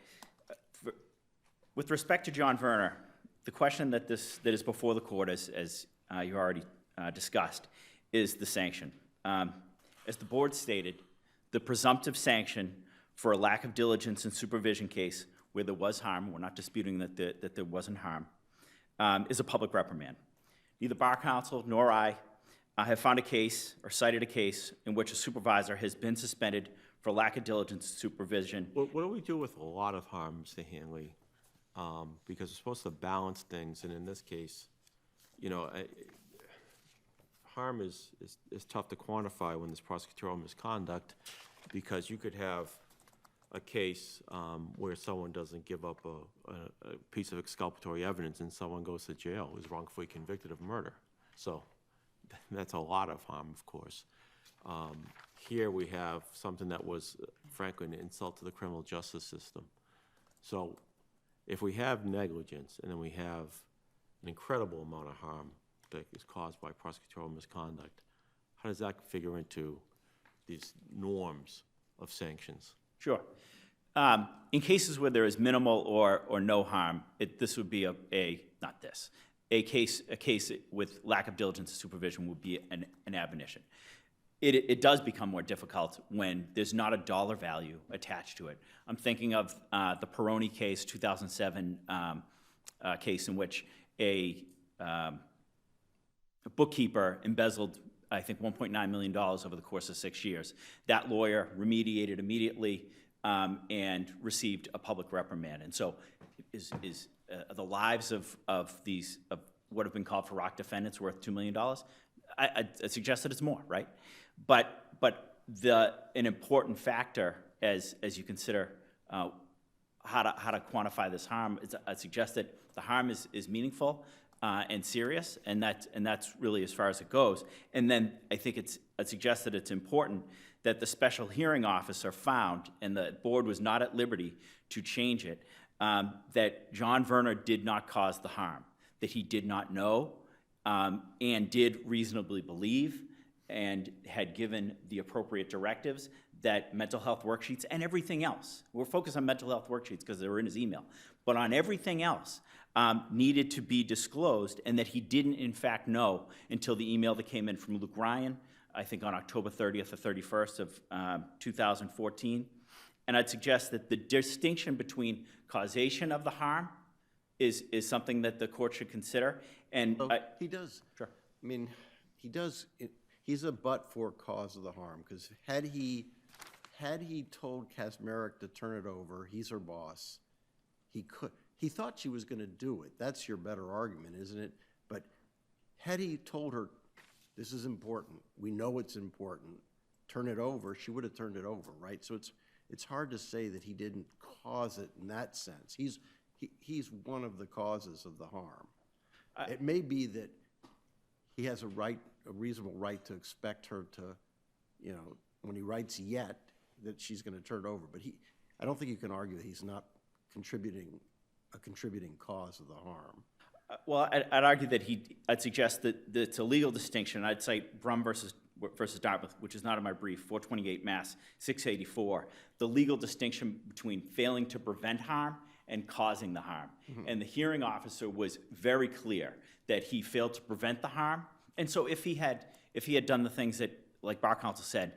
With respect to John Verner, the question that is before the court, as you already discussed is the sanction. As the board stated, the presumptive sanction for a lack of diligence in supervision case where there was harm, we're not disputing that there wasn't harm, is a public reprimand. Neither Bar Counsel nor I have found a case or cited a case in which a supervisor has been suspended for lack of diligence in supervision. What do we do with a lot of harm, Mr. Hanley? Because we're supposed to balance things, and in this case, you know, harm is tough to quantify when there's prosecutorial misconduct, because you could have a case where someone doesn't give up a piece of exculpatory evidence and someone goes to jail, is wrongfully convicted of murder. So that's a lot of harm, of course. Here we have something that was, frankly, an insult to the criminal justice system. So if we have negligence and then we have an incredible amount of harm that is caused by prosecutorial misconduct, how does that figure into these norms of sanctions? Sure. In cases where there is minimal or no harm, this would be a case with lack of diligence and supervision would be an admonition. It does become more difficult when there's not a dollar value attached to it. I'm thinking of the Peroni case, 2007 case in which a bookkeeper embezzled, I think, $1.9 million over the course of 6 years. That lawyer remediated immediately and received a public reprimand. And so the lives of what have been called for rock defendants worth $2 million? I suggest that it's more, right? But an important factor as you consider how to quantify this harm is I suggest that the harm is meaningful and serious, and that's really as far as it goes. And then I think I suggest that it's important that the special hearing officer found, and the board was not at liberty to change it, that John Verner did not cause the harm, that he did not know and did reasonably believe and had given the appropriate directives that mental health worksheets and everything else, we're focused on mental health worksheets because they were in his email, but on everything else needed to be disclosed, and that he didn't in fact know until the email that came in from Luke Ryan, I think on October 30th or 31st of 2014. And I'd suggest that the distinction between causation of the harm is something that the court should consider. And He does. Sure. I mean, he does. He's a but-for cause of the harm, because had he told Kazmarek to turn it over, he's her boss, he could. He thought she was going to do it. That's your better argument, isn't it? But had he told her, this is important, we know it's important, turn it over, she would have turned it over, right? So it's hard to say that he didn't cause it in that sense. He's one of the causes of the harm. It may be that he has a reasonable right to expect her to, you know, when he writes yet, that she's going to turn it over. But I don't think you can argue that he's not a contributing cause of the harm. Well, I'd argue that I'd suggest that it's a legal distinction. I'd cite Brum versus Dartmouth, which is not in my brief, 428 Mass. 684. The legal distinction between failing to prevent harm and causing the harm. Mm-hmm. And the hearing officer was very clear that he failed to prevent the harm. And so if he had done the things that, like Bar Counsel said,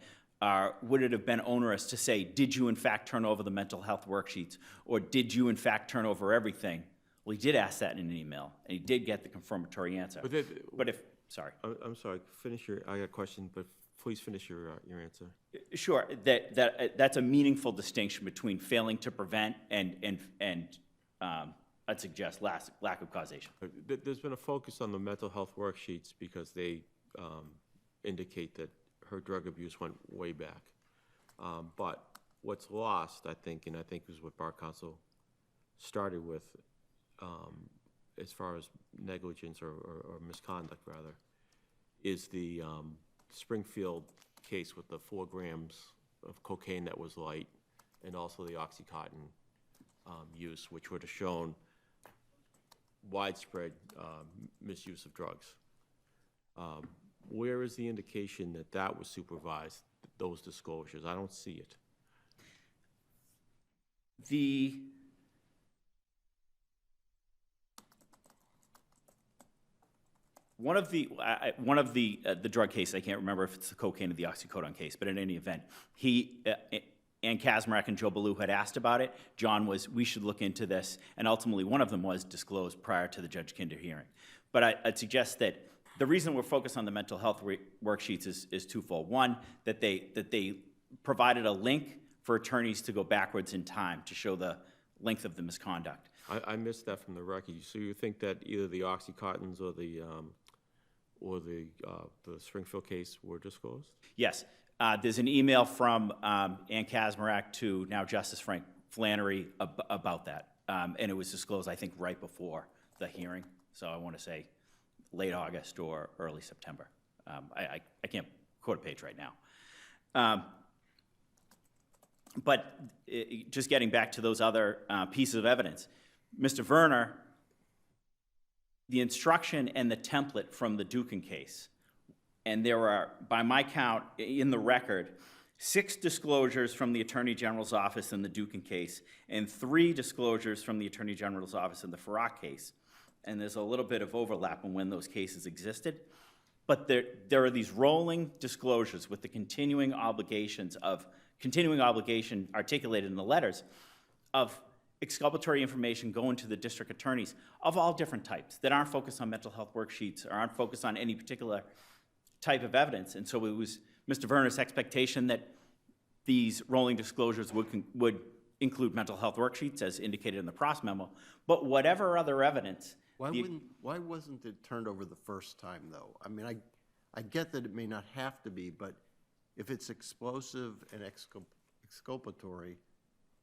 would it have been onerous to say, did you in fact turn over the mental health worksheets, or did you in fact turn over everything? Well, he did ask that in an email, and he did get the confirmatory answer. Sorry. I'm sorry, I got a question, but please finish your answer. Sure, that's a meaningful distinction between failing to prevent and I'd suggest lack of causation. There's been a focus on the mental health worksheets because they indicate that her drug abuse went way back. But what's lost, I think, and I think is what Bar Counsel started with, as far as negligence or misconduct, rather, is the Springfield case with the 4 grams of cocaine that was light, and also the OxyContin use, which would have shown widespread misuse of drugs. Where is the indication that was supervised, those disclosures? I don't see it. One of the drug cases, I can't remember if it's the cocaine or the oxycodone case, but in any event, Ann Kazmarek and Joe Ballou had asked about it. John was, we should look into this, and ultimately one of them was disclosed prior to the Judge Kinder hearing. But I'd suggest that the reason we're focused on the mental health worksheets is twofold. One, that they provided a link for attorneys to go backwards in time to show the length of the misconduct. I missed that from the record. So you think that either the Oxycontins or the Springfield case were disclosed? Yes. There's an email from Ann Kazmarek to now Justice Frank Flannery about that. And it was disclosed, I think, right before the hearing. So I want to say late August or early September. I can't quote a page right now. But just getting back to those other pieces of evidence, Mr. Verner, the instruction and the template from the Dukin case, and there are, by my count, in the record, 6 disclosures from the Attorney General's office in the Dukin case, and 3 disclosures from the Attorney General's office in the Farrak case. And there's a little bit of overlap in when those cases existed. But there are these rolling disclosures with the continuing obligation articulated in the letters of exculpatory information going to the district attorneys of all different types that aren't focused on mental health worksheets or aren't focused on any particular type of evidence. And so it was Mr. Verner's expectation that these rolling disclosures would include mental health worksheets as indicated in the Pross memo, but whatever other evidence. Why wasn't it turned over the first time, though? I mean, I get that it may not have to be, but if it's explosive and exculpatory,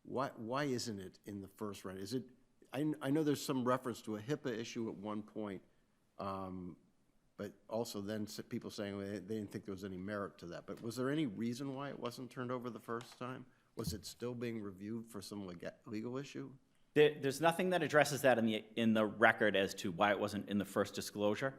why isn't it in the first round? Is it? I know there's some reference to a HIPAA issue at one point, but also then people saying they didn't think there was any merit to that. But was there any reason why it wasn't turned over the first time? Was it still being reviewed for some legal issue? There's nothing that addresses that in the record as to why it wasn't in the first disclosure.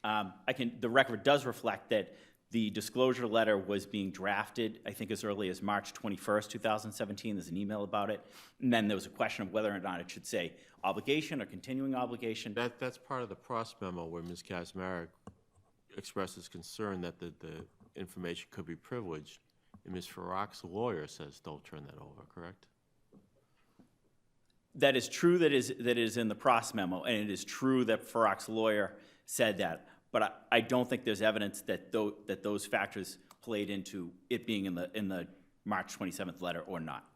The record does reflect that the disclosure letter was being drafted, I think, as early as March 21st, 2017. There's an email about it. And then there was a question of whether or not it should say obligation or continuing obligation. That's part of the Pross memo where Ms. Kazmarek expresses concern that the information could be privileged. And Ms. Farrak's lawyer says don't turn that over, correct? That is true that is in the Pross memo, and it is true that Farrak's lawyer said that. But I don't think there's evidence that those factors played into it being in the March 27th letter or not.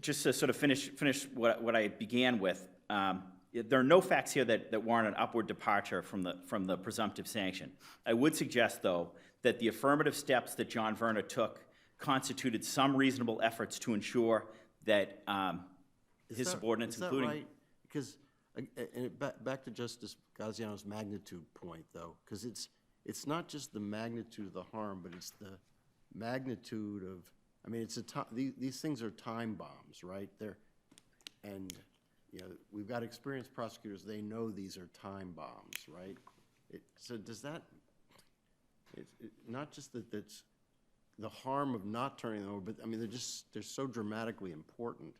Just to sort of finish what I began with, there are no facts here that warrant an upward departure from the presumptive sanction. I would suggest, though, that the affirmative steps that John Verner took constituted some reasonable efforts to ensure that his subordinates, including... Is that right? Because, back to Justice Gaziano's magnitude point, though, because it's not just the magnitude of the harm, but it's the magnitude of... I mean, these things are time bombs, right? We've got experienced prosecutors. They know these are time bombs, right? So does that... not just that it's the harm of not turning them over, but I mean, they're so dramatically important.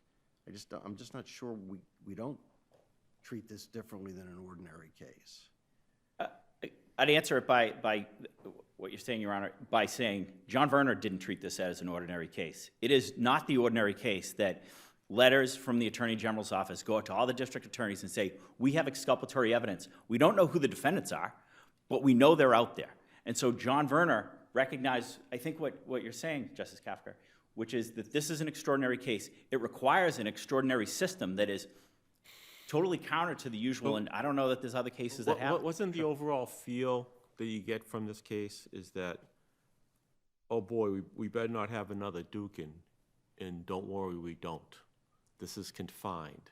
I'm just not sure we don't treat this differently than an ordinary case. I'd answer it by what you're saying, Your Honor, by saying John Verner didn't treat this as an ordinary case. It is not the ordinary case that letters from the Attorney General's office go out to all the district attorneys and say, we have exculpatory evidence. We don't know who the defendants are, but we know they're out there. And so John Verner recognized, I think what you're saying, Justice Kafka, which is that this is an extraordinary case. It requires an extraordinary system that is totally counter to the usual, and I don't know that there's other cases that have. Wasn't the overall feel that you get from this case is that, oh boy, we better not have another Dukin, and don't worry, we don't. This is confined,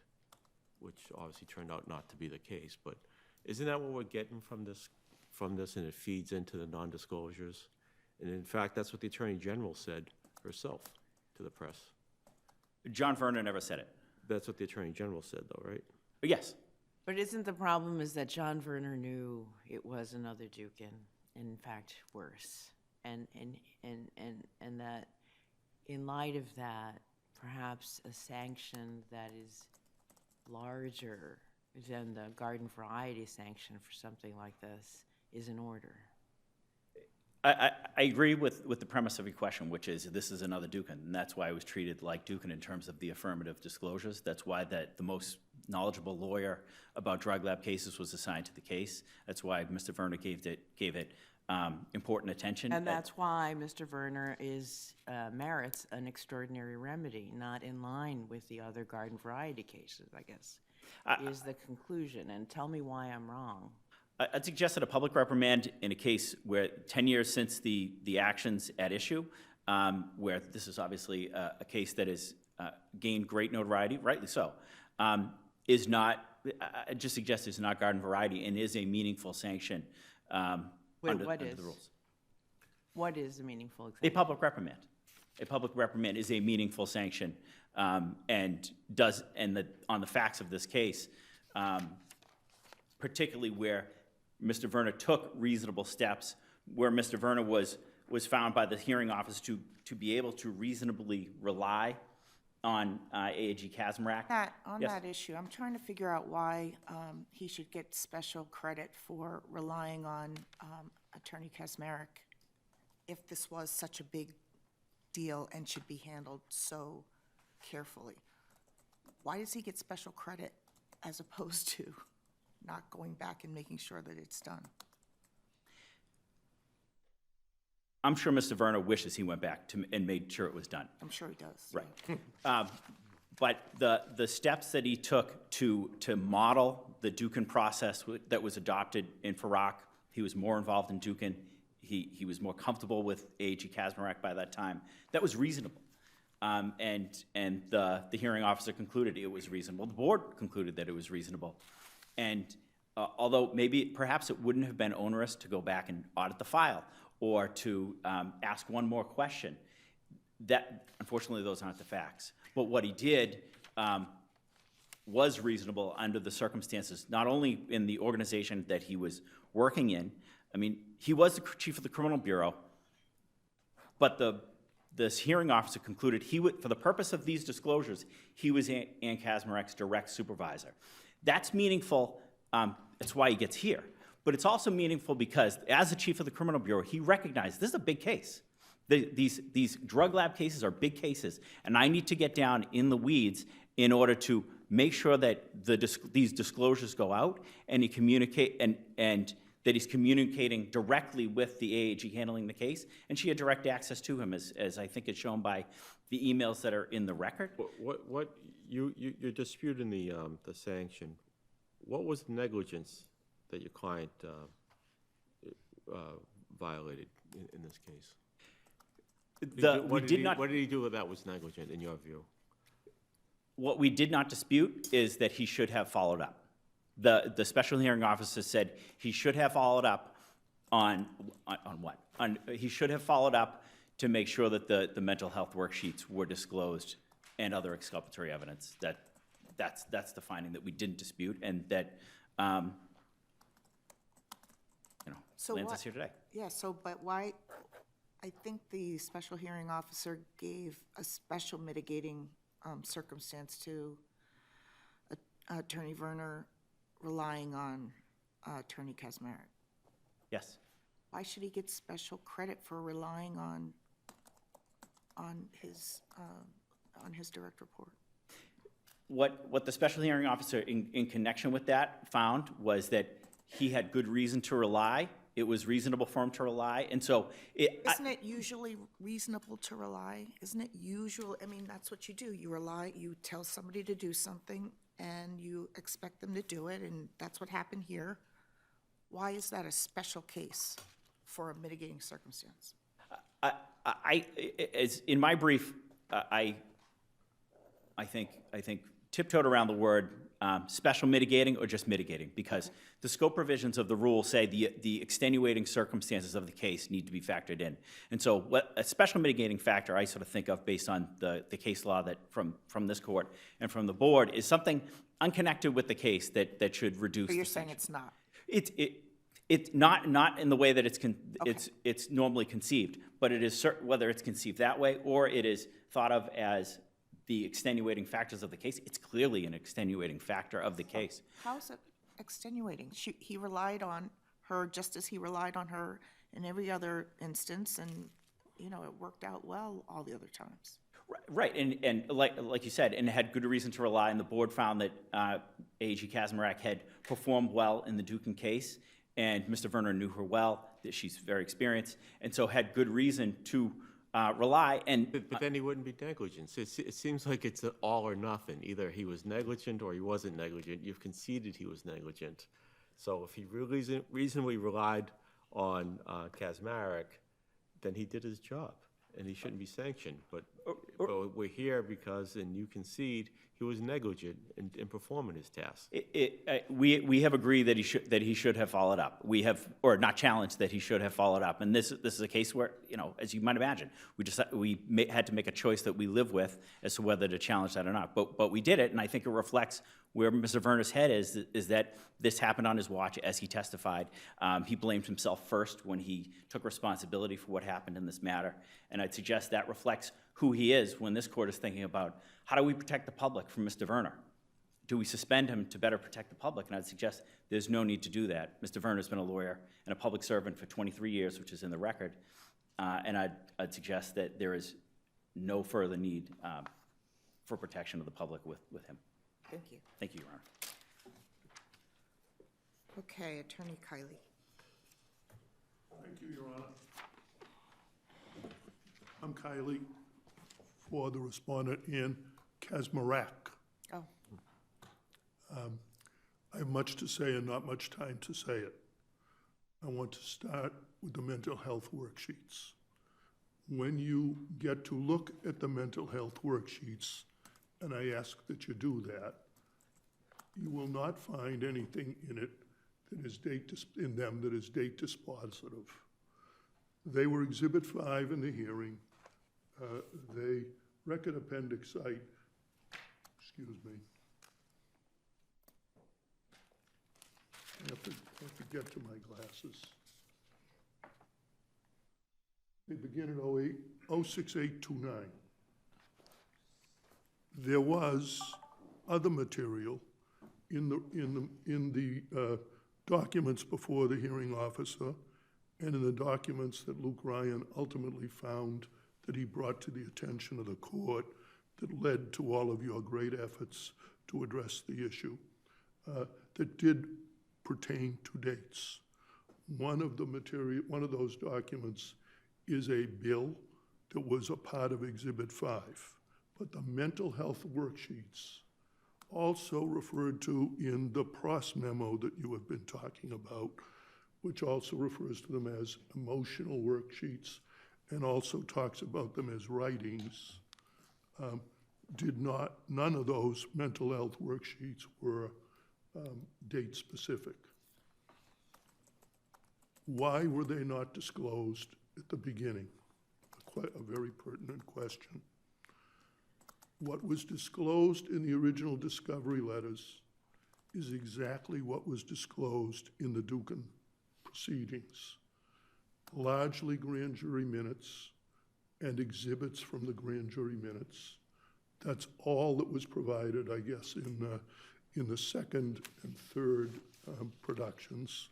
which obviously turned out not to be the case, but isn't that what we're getting from this, and it feeds into the non-disclosures? And in fact, that's what the Attorney General said herself to the press. John Verner never said it. That's what the Attorney General said, though, right? Yes. But isn't the problem is that John Verner knew it was another Dukin, in fact, worse, and that in light of that, perhaps a sanction that is larger than the garden variety sanction for something like this is in order. I agree with the premise of your question, which is this is another Dukin, and that's why it was treated like Dukin in terms of the affirmative disclosures. That's why the most knowledgeable lawyer about drug lab cases was assigned to the case. That's why Mr. Verner gave it important attention. And that's why Mr. Verner merits an extraordinary remedy, not in line with the other garden variety cases, I guess, is the conclusion. And tell me why I'm wrong. I'd suggest that a public reprimand in a case where 10 years since the actions at issue, where this is obviously a case that has gained great notoriety, rightly so, is not, I just suggest is not garden variety and is a meaningful sanction under the rules. What is a meaningful A example? public reprimand. A public reprimand is a meaningful sanction and on the facts of this case, particularly where Mr. Verner took reasonable steps, where Mr. Verner was found by the hearing office to be able to reasonably rely on AAG Kazmarek. On Yes. that issue, I'm trying to figure out why he should get special credit for relying on Attorney Kazmarek if this was such a big deal and should be handled so carefully. Why does he get special credit as opposed to not going back and making sure that it's done? I'm sure Mr. Verner wishes he went back and made sure it was done. I'm sure he does. Right. But the steps that he took to model the Dukin process that was adopted in Farak, he was more involved in Dukin. He was more comfortable with AAG Kazmarek by that time. That was reasonable. And the hearing officer concluded it was reasonable. The board concluded that it was reasonable. And although perhaps it wouldn't have been onerous to go back and audit the file or to ask one more question, that unfortunately those aren't the facts. But what he did was reasonable under the circumstances, not only in the organization that he was working in. I mean, he was the chief of the criminal bureau, but this hearing officer concluded for the purpose of these disclosures, he was Ann Kazmarek's direct supervisor. That's meaningful. That's why he gets here. But it's also meaningful because as the chief of the criminal bureau, he recognized this is a big case. These drug lab cases are big cases, and I need to get down in the weeds in order to make sure that these disclosures go out and and that he's communicating directly with the AAG handling the case, and she had direct access to him, as I think is shown by the emails that are in the record. What you're disputing the sanction. What was the negligence that your client violated in this case? What did he do that was negligent in your view? What we did not dispute is that he should have followed up. The special hearing officer said he should have followed up on what? He should have followed up to make sure that the mental health worksheets were disclosed and other exculpatory evidence. That's the finding that we didn't dispute, and that lands us here today. Yeah, but why, I think the special hearing officer gave a special mitigating circumstance to Attorney Verner relying on Attorney Kazmarek. Yes. Why should he get special credit for relying on his direct report? What the special hearing officer in connection with that found was that he had good reason to rely. It was reasonable for him to rely, and so Isn't it usually reasonable to rely? Isn't it usual? I mean, that's what you do. You rely, you tell somebody to do something, and you expect them to do it, and that's what happened here. Why is that a special case for a mitigating circumstance? as in my brief, I think tiptoed around the word special mitigating or just mitigating, because the scope provisions of the rule say the extenuating circumstances of the case need to be factored in. And so what a special mitigating factor I sort of think of based on the case law that from this court and from the board is something unconnected with the case that should reduce. But you're the saying sanction. it's not? It's not in the way that it's normally conceived, but it is whether it's conceived that way or it is thought of as the extenuating factors of the case. It's clearly an extenuating factor of the case. How's it extenuating? He relied on her just as he relied on her in every other instance, and, you know, it worked out well all the other times. Right, and like you said, and had good reason to rely, and the board found that AG Kazmarek had performed well in the Dukin case, and Mr. Verner knew her well, that she's very experienced, and so had good reason to rely, and But then he wouldn't be negligent. So it seems like it's an all or nothing. Either he was negligent or he wasn't negligent. You've conceded he was negligent. So if he really reasonably relied on Kazmarek, then he did his job, and he shouldn't be sanctioned. But we're here because, and you concede, he was negligent in performing his task. we have agreed that he should have followed up. We have, or not challenged that he should have followed up. And this is a case where, you know, as you might imagine, we had to make a choice that we live with as to whether to challenge that or not. But we did it, and I think it reflects where Mr. Verner's head is that this happened on his watch as he testified. He blamed himself first when he took responsibility for what happened in this matter. And I'd suggest that reflects who he is when this court is thinking about how do we protect the public from Mr. Verner? Do we suspend him to better protect the public? And I'd suggest there's no need to do that. Mr. Verner's been a lawyer and a public servant for 23 years, which is in the record. And I'd suggest that there is no further need for protection of the public with him. Thank you. Thank you, Your Honor. Okay, Attorney Kiley. Thank you, Your Honor. I'm Kylie for the respondent in Kazmarek. Oh, I have much to say and not much time to say it. I want to start with the mental health worksheets. When you get to look at the mental health worksheets, and I ask that you do that, you will not find anything in it that is date dispositive. They were Exhibit 5 in the hearing. The record appendix site, excuse me. I have to get to my glasses. They begin at 06829. There was other material in the documents before the hearing officer and in the documents that Luke Ryan ultimately found that he brought to the attention of the court that led to all of your great efforts to address the issue that did pertain to dates. One of those documents is a bill that was a part of Exhibit 5, but the mental health worksheets also referred to in the PROS memo that you have been talking about, which also refers to them as emotional worksheets and also talks about them as writings, none of those mental health worksheets were date specific. Why were they not disclosed at the beginning? A very pertinent question. What was disclosed in the original discovery letters is exactly what was disclosed in the Dukin proceedings. Largely grand jury minutes and exhibits from the grand jury minutes. That's all that was provided, I guess, in the second and third productions.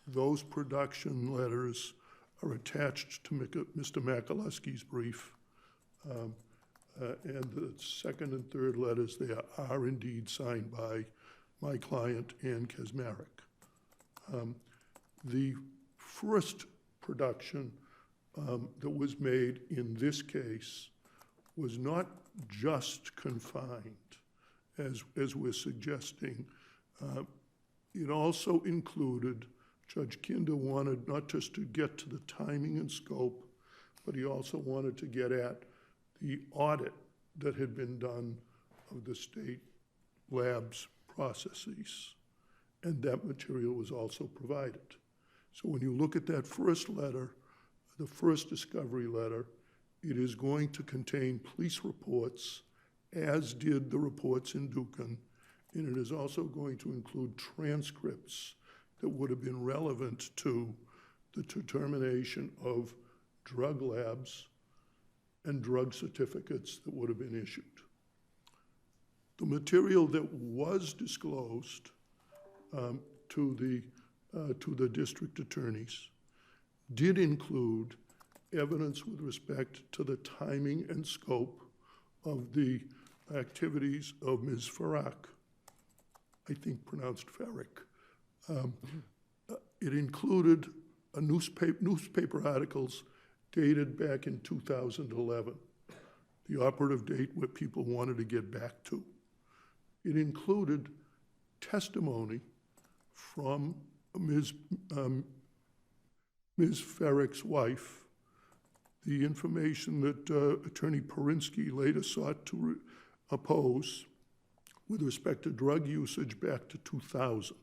Those production letters are attached to Mr. Makaluski's brief. And the second and third letters, they are indeed signed by my client, Ann Kazmarek. The first production that was made in this case was not just confined, as we're suggesting. It also included, Judge Kinder wanted not just to get to the timing and scope, but he also wanted to get at the audit that had been done of the state lab's processes. And that material was also provided. So when you look at that first letter, the first discovery letter, it is going to contain police reports, as did the reports in Dukin, and it is also going to include transcripts that would have been relevant to the determination of drug labs and drug certificates that would have been issued. The material that was disclosed to the district attorneys did include evidence with respect to the timing and scope of the activities of Ms. Farrak, I think pronounced Farrak. It included a newspaper articles dated back in 2011, the operative date where people wanted to get back to. It included testimony from Ms. Farrak's wife, the information that Attorney Perinsky later sought to oppose with respect to drug usage back to 2000.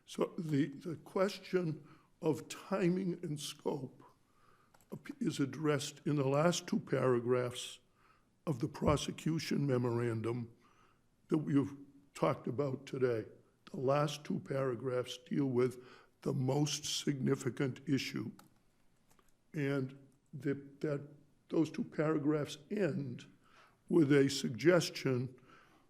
So the question of timing and scope is addressed in the last two paragraphs of the prosecution memorandum that we've talked about today. The last two paragraphs deal with the most significant issue. And those two paragraphs end with a suggestion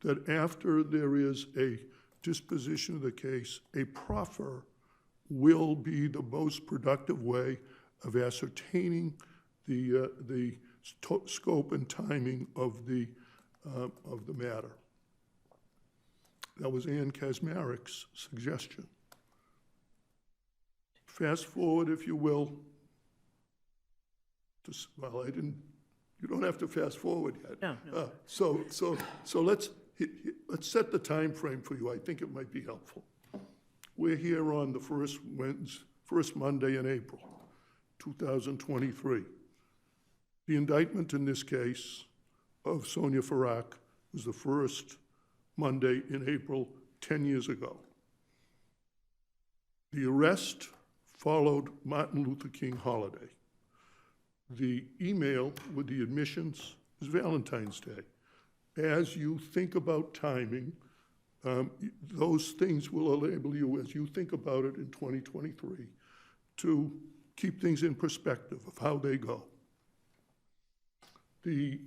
that after there is a disposition of the case, a proffer will be the most productive way of ascertaining the scope and timing of the matter. That was Ann Kazmarek's suggestion. Fast forward, if you will, well, you don't have to fast forward yet. No. So let's set the time frame for you. I think it might be helpful. We're here on the first Monday in April, 2023. The indictment in this case of Sonia Farrak was the first Monday in April 10 years ago. The arrest followed Martin Luther King holiday. The email with the admissions is Valentine's Day. As you think about timing, those things will enable you, as you think about it in 2023, to keep things in perspective of how they go. The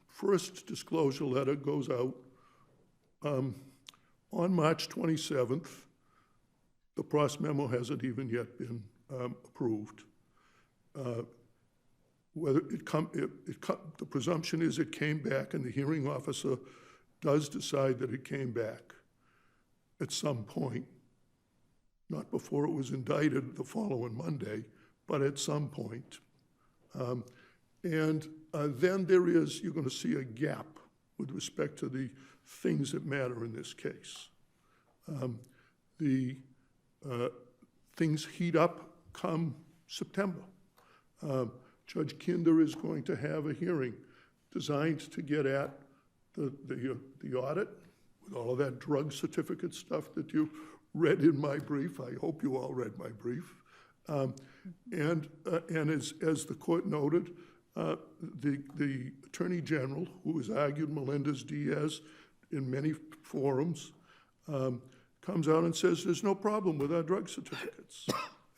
first disclosure letter goes out on March 27th. The Pross memo hasn't even yet been approved. The presumption is it came back, and the hearing officer does decide that it came back at some point, not before it was indicted the following Monday, but at some point. Then you're going to see a gap with respect to the things that matter in this case. Things heat up come September. Judge Kinder is going to have a hearing designed to get at the audit, with all of that drug certificate stuff that you read in my brief. I hope you all read my brief. And as the court noted, the Attorney General, who has argued Melendez-Diaz in many forums, comes out and says there's no problem with our drug certificates.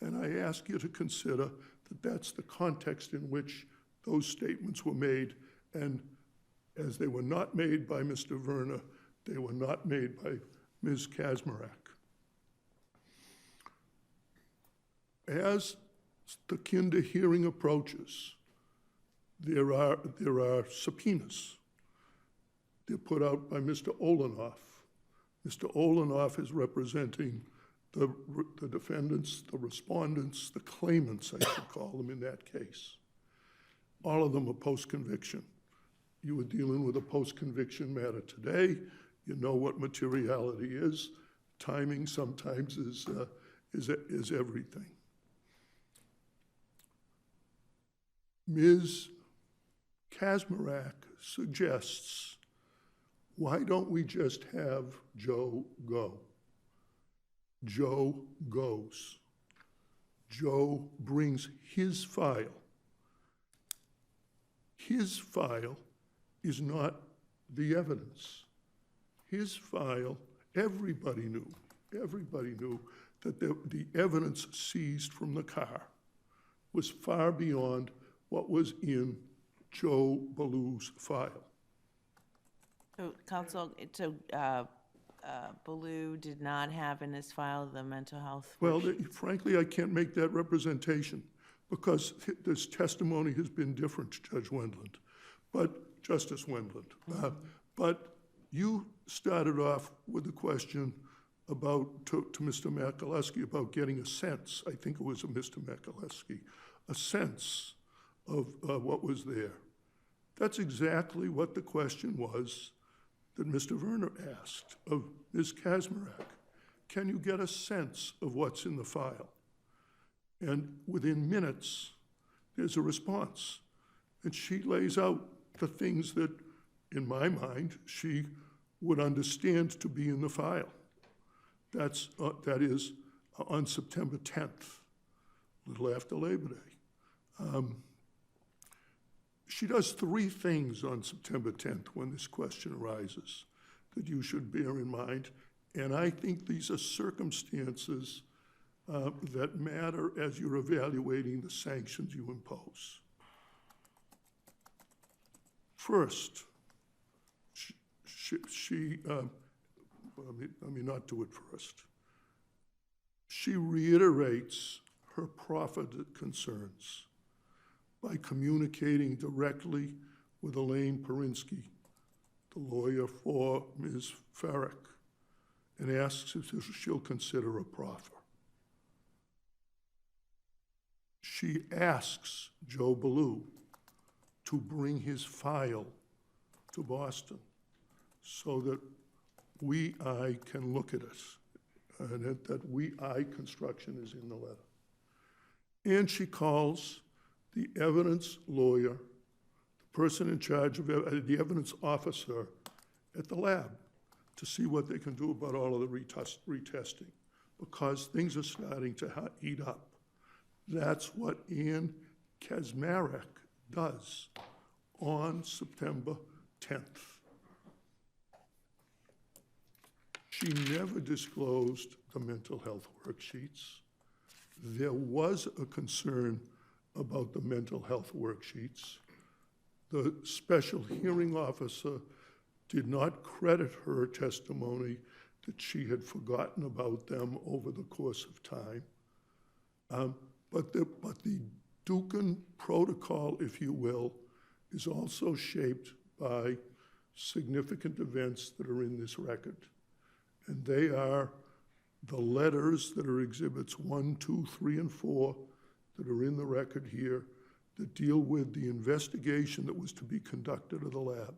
And I ask you to consider that that's the context in which those statements were made, and as they were not made by Mr. Verner, they were not made by Ms. Kazmarek. As the Kinder hearing approaches, there are subpoenas. They're put out by Mr. Olenoff. Mr. Olenoff is representing the defendants, the respondents, the claimants, I should call them in that case. All of them are post-conviction. You are dealing with a post-conviction matter today. You know what materiality is. Timing sometimes is everything. Ms. Kazmarek suggests, why don't we just have Joe go? Joe goes. Joe brings his file. His file is not the evidence. His file, everybody knew that the evidence seized from the car was far beyond what was in Joe Ballew's file. So, counsel, Baloo did not have in his file the mental health Well, worksheet? frankly, I can't make that representation because this testimony has been different, Judge Wendland, Justice Wendland. But you started off with a question about, to Mr. Makalewski, about getting a sense, I think it was a Mr. Makalewski, a sense of what was there. That's exactly what the question was that Mr. Verner asked of Ms. Kazmarek. Can you get a sense of what's in the file? And within minutes, there's a response. And she lays out the things that, in my mind, she would understand to be in the file. That is on September 10th, a little after Labor Day. She does three things on September 10th when this question arises that you should bear in mind, and I think these are circumstances that matter as you're evaluating the sanctions you impose. First, let me not do it first. She reiterates her profit concerns by communicating directly with Elaine Perinsky, the lawyer for Ms. Farrick, and asks if she'll consider a proffer. She asks Joe Baloo to bring his file to Boston so that I can look at it, and that I construction is in the letter. And she calls the evidence lawyer, the person in charge of the evidence officer at the lab, to see what they can do about all of the retesting, because things are starting to heat up. That's what Ann Kazmarek does on September 10th. She never disclosed the mental health worksheets. There was a concern about the mental health worksheets. The special hearing officer did not credit her testimony that she had forgotten about them over the course of time. But the Dukin protocol, if you will, is also shaped by significant events that are in this record. And they are the letters that are exhibits 1, 2, 3, and 4 that are in the record here that deal with the investigation that was to be conducted at the lab.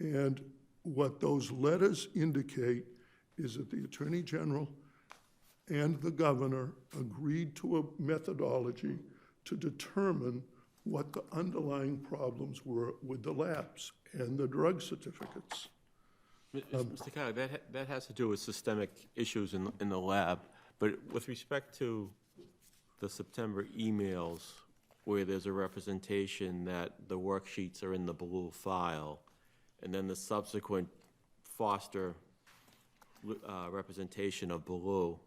And what those letters indicate is that the Attorney General and the governor agreed to a methodology to determine what the underlying problems were with the labs and the drug certificates. Mr. Kelly, that has to do with systemic issues in the lab, but with respect to the September emails where there's a representation that the worksheets are in the Baloo file, and then the subsequent Foster representation of Baloo,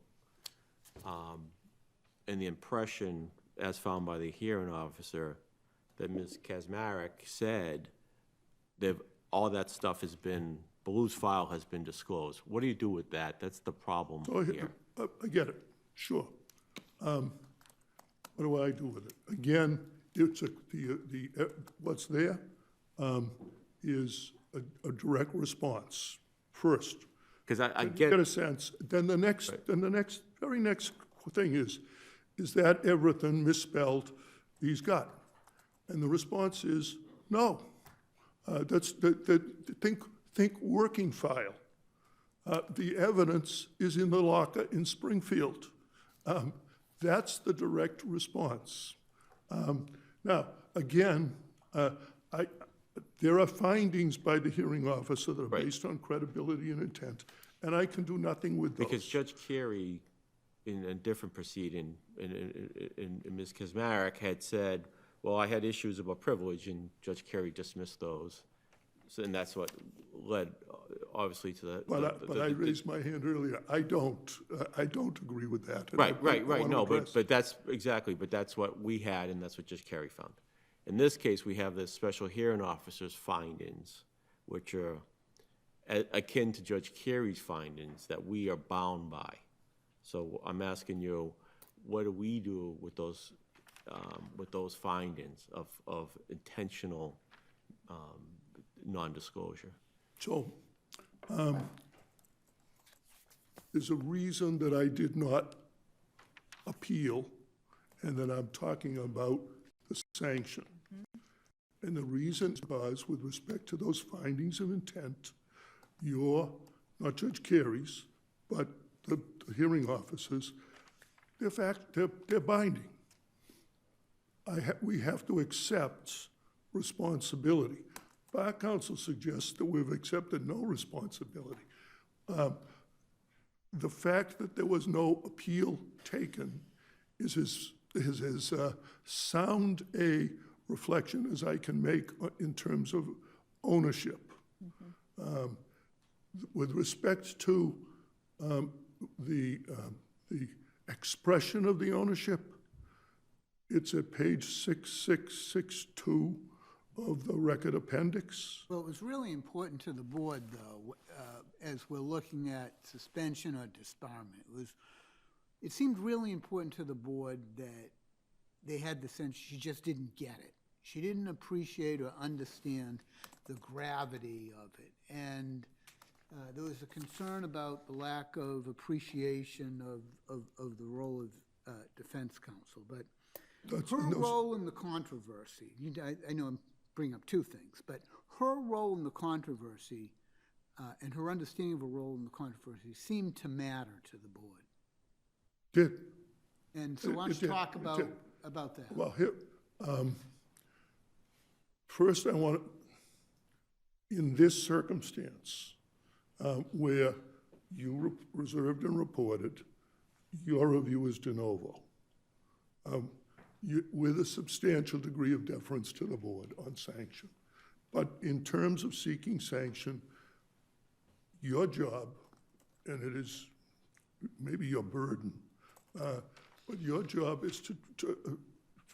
and the impression, as found by the hearing officer, that Ms. Kazmarek said that all that stuff has been, Baloo's file has been disclosed. What do you do with that? That's the problem here. I get it, sure. What do I do with it? Again, it's what's there is a direct response first. Because I Get a sense. Then the very next thing is that everything misspelled he's got? And the response is no. Think working file. The evidence is in the locker in Springfield. That's the direct response. Now, again, there are findings by the hearing officer that are based on credibility and intent, and I can do nothing with those. Because Judge Carey, in a different proceeding, in Ms. Kazmarek had said, well, I had issues about privilege, and Judge Carey dismissed those. So, and that's what led, obviously, to the... But I raised my hand earlier. I don't agree with that. Right, no, but that's, exactly, but that's what we had, and that's what Judge Carey found. In this case, we have the special hearing officer's findings, which are akin to Judge Carey's findings that we are bound by. So I'm asking you, what do we do with those findings of intentional non-disclosure? So, there's a reason that I did not appeal, and that I'm talking about the sanction. And the reason was, with respect to those findings of intent, not Judge Carey's, but the hearing officers, they're binding. We have to accept responsibility. Bar counsel suggests that we've accepted no responsibility. The fact that there was no appeal taken is as sound a reflection as I can make in terms of ownership. With respect to the expression of the ownership, it's at page 6662 of the record appendix. Well, it was really important to the board, though, as we're looking at suspension or disbarment. It seemed really important to the board that they had the sense she just didn't get it. She didn't appreciate or understand the gravity of it. And there was a concern about the lack of appreciation of the role of defense counsel. But her role in the controversy, I know I'm bringing up two things, but her role in the controversy and her understanding of her role in the controversy seemed to matter to the board. Did. And so let's talk about that. Well, here, first I want to, in this circumstance, where you reserved and reported, your review is de novo, with a substantial degree of deference to the board on sanction. But in terms of seeking sanction, your job, and it is maybe your burden, but your job is to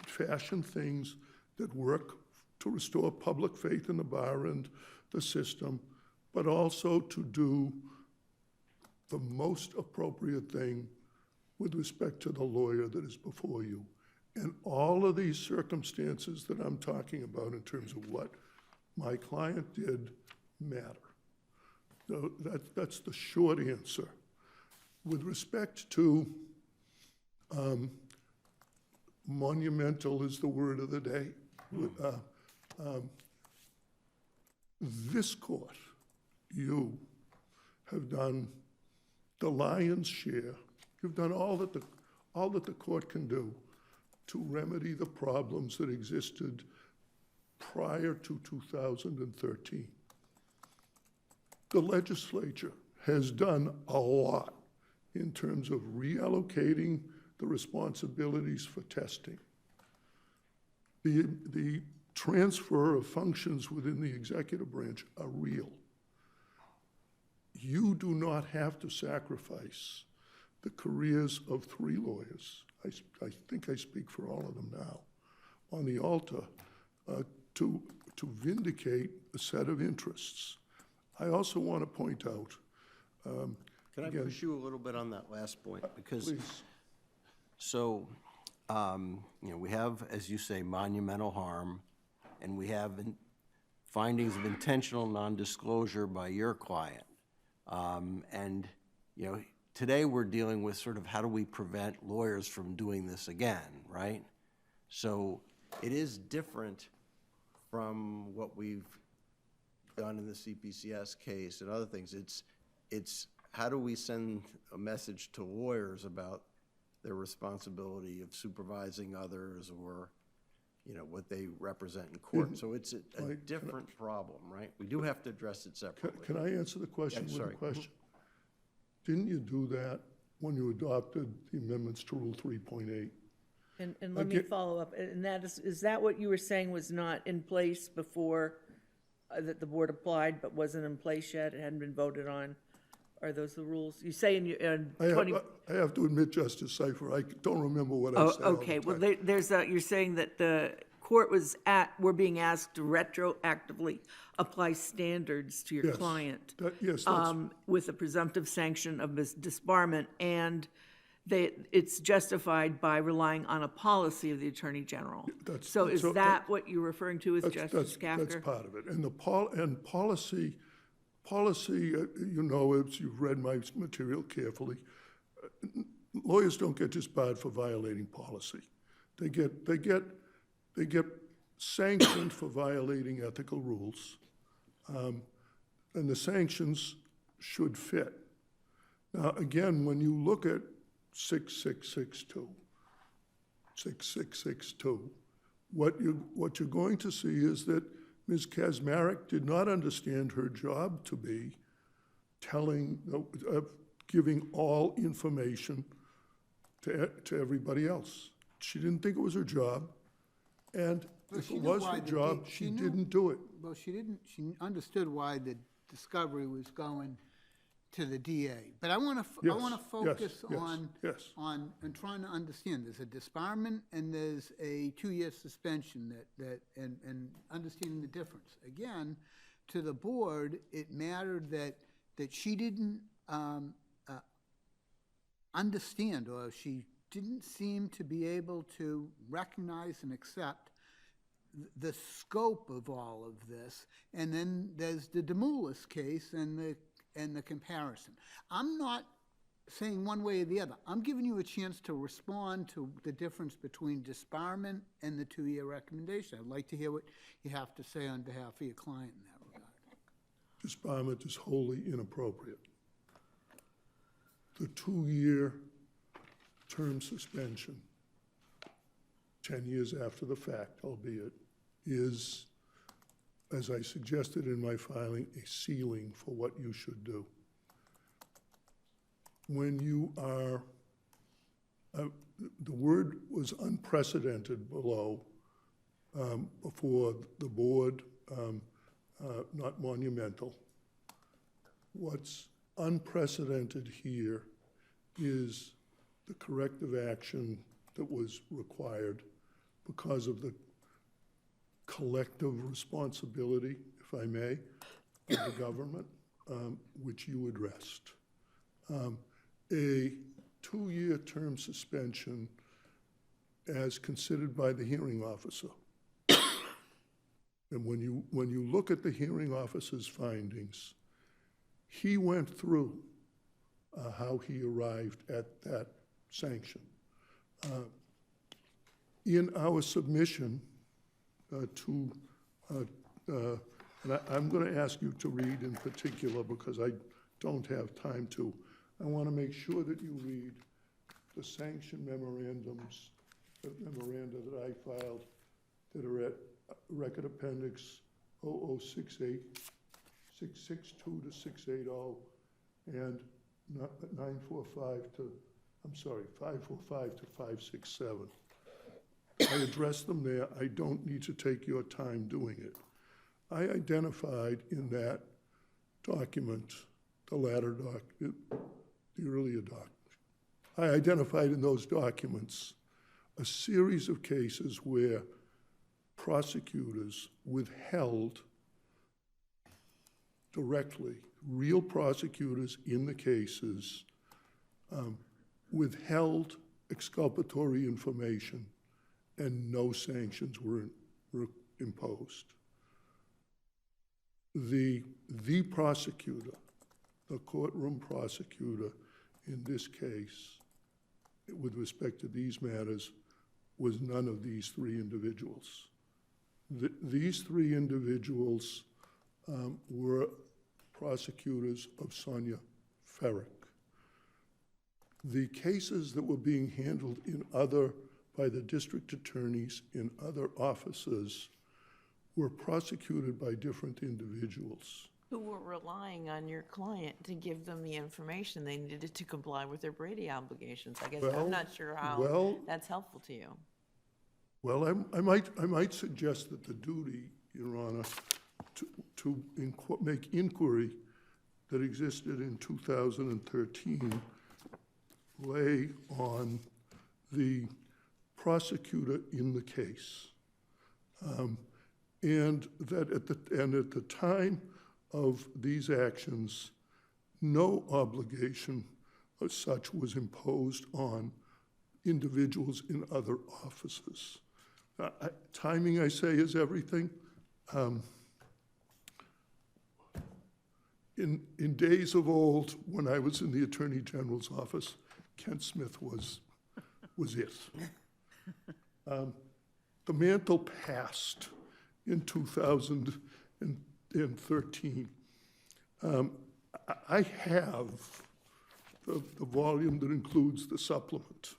fashion things that work to restore public faith in the bar and the system, but also to do the most appropriate thing with respect to the lawyer that is before you. And all of these circumstances that I'm talking about in terms of what my client did matter. So that's the short answer. With respect to, monumental is the word of the day. This court, you have done the lion's share. You've done all that the court can do to remedy the problems that existed prior to 2013. The legislature has done a lot in terms of reallocating the responsibilities for testing. The transfer of functions within the executive branch are real. You do not have to sacrifice the careers of 3 lawyers, I think I speak for all of them now, on the altar to vindicate a set of interests. I also want to point out, Can I push you a little bit on that last point? Because, please. so, we have, as you say, monumental harm, and we have findings of intentional non-disclosure by your client. And, today we're dealing with sort of how do we prevent lawyers from doing this again, right? So it is different from what we've done in the CPCS case and other things. It's how do we send a message to lawyers about their responsibility of supervising others or, what they represent in court. So it's a different problem, right? We do have to address it separately. Can I answer the question with sorry. a question? Didn't you do that when you adopted the amendments to Rule 3.8? And let me follow up, and that is that what you were saying was not in place before that the board applied, but wasn't in place yet, it hadn't been voted on? Are those the rules? You say in your, I have to admit, Justice Cipher, I don't remember what I said. okay, well, you're saying that the court we're being asked to retroactively apply standards to your Yes. client. Yes, that's, With a presumptive sanction of disbarment, and it's justified by relying on a policy of the Attorney General. So is that what you're referring to as Justice that's Kafka? part of it. And policy, you know, as you've read my material carefully, lawyers don't get disbarred for violating policy. They get sanctioned for violating ethical rules, and the sanctions should fit. Now, again, when you look at 6662, what you're going to see is that Ms. Kazmarek did not understand her job to be giving all information to everybody else. She didn't think it was her job, and Well, if she it knew was why her the job, di- she she knew- didn't do it. Well, she understood why the discovery was going to the DA. But I want to Yes, focus yes, on, yes. and trying to understand, there's a disbarment and there's a 2-year suspension and understanding the difference. Again, to the board, it mattered that she didn't understand, or she didn't seem to be able to recognize and accept the scope of all of this. And then there's the Demoulas case and the comparison. I'm not saying one way or the other. I'm giving you a chance to respond to the difference between disbarment and the 2-year recommendation. I'd like to hear what you have to say on behalf of your client in that regard. Disbarment is wholly inappropriate. The 2-year term suspension, 10 years after the fact, albeit, is, as I suggested in my filing, a ceiling for what you should do. When you are, the word was unprecedented below, before the board, not monumental. What's unprecedented here is the corrective action that was required because of the collective responsibility, if I may, of the government, which you addressed. A 2-year term suspension as considered by the hearing officer. And when you look at the hearing officer's findings, he went through how he arrived at that sanction. In our submission and I'm going to ask you to read in particular because I don't have time to. I want to make sure that you read the sanction memoranda that I filed that are at Record Appendix 0068, 662 to 680, and 545 to 567. I addressed them there. I don't need to take your time doing it. I identified in that document, the latter document, the earlier document, I identified in those documents a series of cases where prosecutors withheld directly, real prosecutors in the cases, withheld exculpatory information and no sanctions were imposed. The prosecutor, the courtroom prosecutor in this case, with respect to these matters, was none of these 3 individuals. These 3 individuals were prosecutors of Sonia Ferrick. The cases that were being handled by the district attorneys in other offices were prosecuted by different individuals. Who were relying on your client to give them the information they needed to comply with their Brady obligations. I guess I'm not sure how that's helpful to you. Well, I might suggest that the duty, Your Honor, to make inquiry that existed in 2013 lay on the prosecutor in the case. And that at the time of these actions, no obligation as such was imposed on individuals in other offices. Timing, I say, is everything. In days of old, when I was in the Attorney General's office, Kent Smith was it. The mantle passed in 2013. I have the volume that includes the supplement.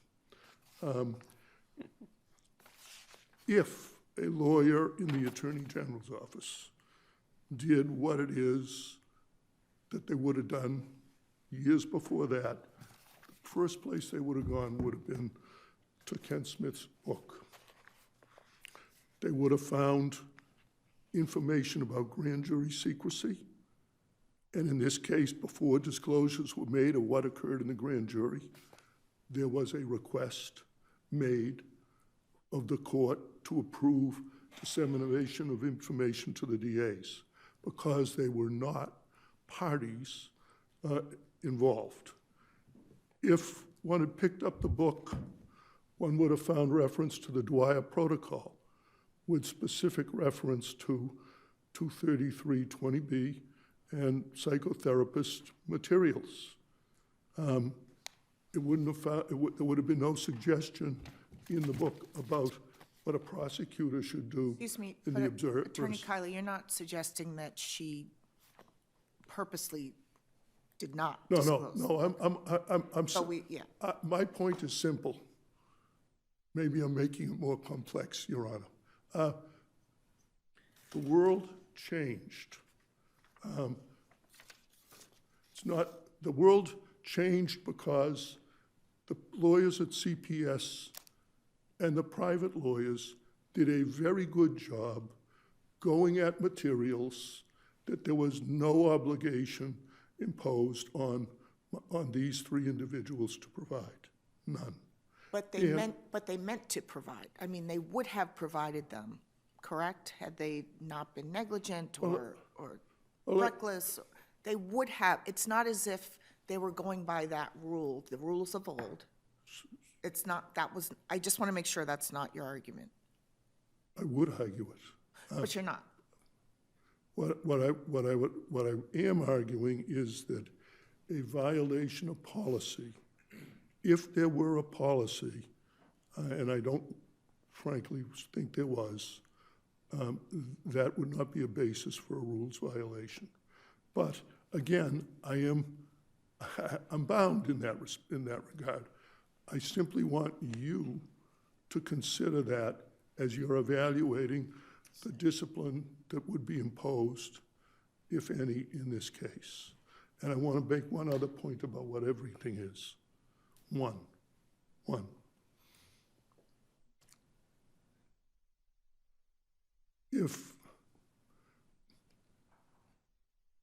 If a lawyer in the Attorney General's office did what it is that they would have done years before that, the first place they would have gone would have been to Kent Smith's book. They would have found information about grand jury secrecy, and in this case, before disclosures were made of what occurred in the grand jury, there was a request made of the court to approve dissemination of information to the DAs because they were not parties involved. If one had picked up the book, one would have found reference to the Dwyer Protocol with specific reference to 23320B and psychotherapist materials. There would have been no suggestion in the book about what a prosecutor should do Excuse me, in but the observers. Attorney Kiley, you're not suggesting that she purposely did not disclose? No, I'm. So we, yeah. My point is simple. Maybe I'm making it more complex, Your Honor. The world changed. The world changed because the lawyers at CPS and the private lawyers did a very good job going at materials that there was no obligation imposed on these three individuals to provide, none. But they meant to provide. I mean, they would have provided them, correct? Had they not been negligent or reckless, they would have. It's not as if they were going by that rule, the rules of old. It's not, I just want to make sure that's not your argument. I would argue it. But you're not. What I am arguing is that a violation of policy, if there were a policy, and I don't frankly think there was, that would not be a basis for a rules violation. But again, I'm bound in that regard. I simply want you to consider that as you're evaluating the discipline that would be imposed, if any, in this case. And I want to make one other point about what everything is. One.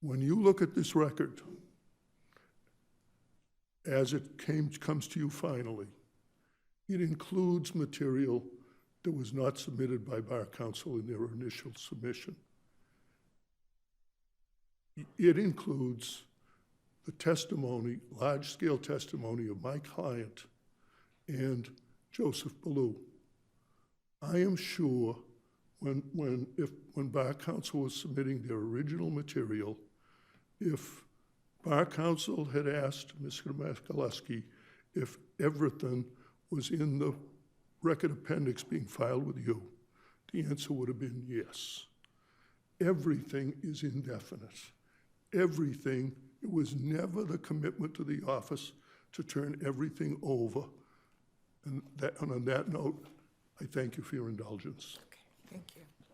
When you look at this record, as it comes to you finally, it includes material that was not submitted by Bar Counsel in their initial submission. It includes the testimony, large-scale testimony of my client and Joseph Ballou. I am sure when Bar Counsel was submitting their original material, if Bar Counsel had asked Mr. Machaleski if everything was in the record appendix being filed with you, the answer would have been yes. Everything is indefinite. Everything. It was never the commitment to the office to turn everything over. And on that note, I thank you for your indulgence. Okay, thank you.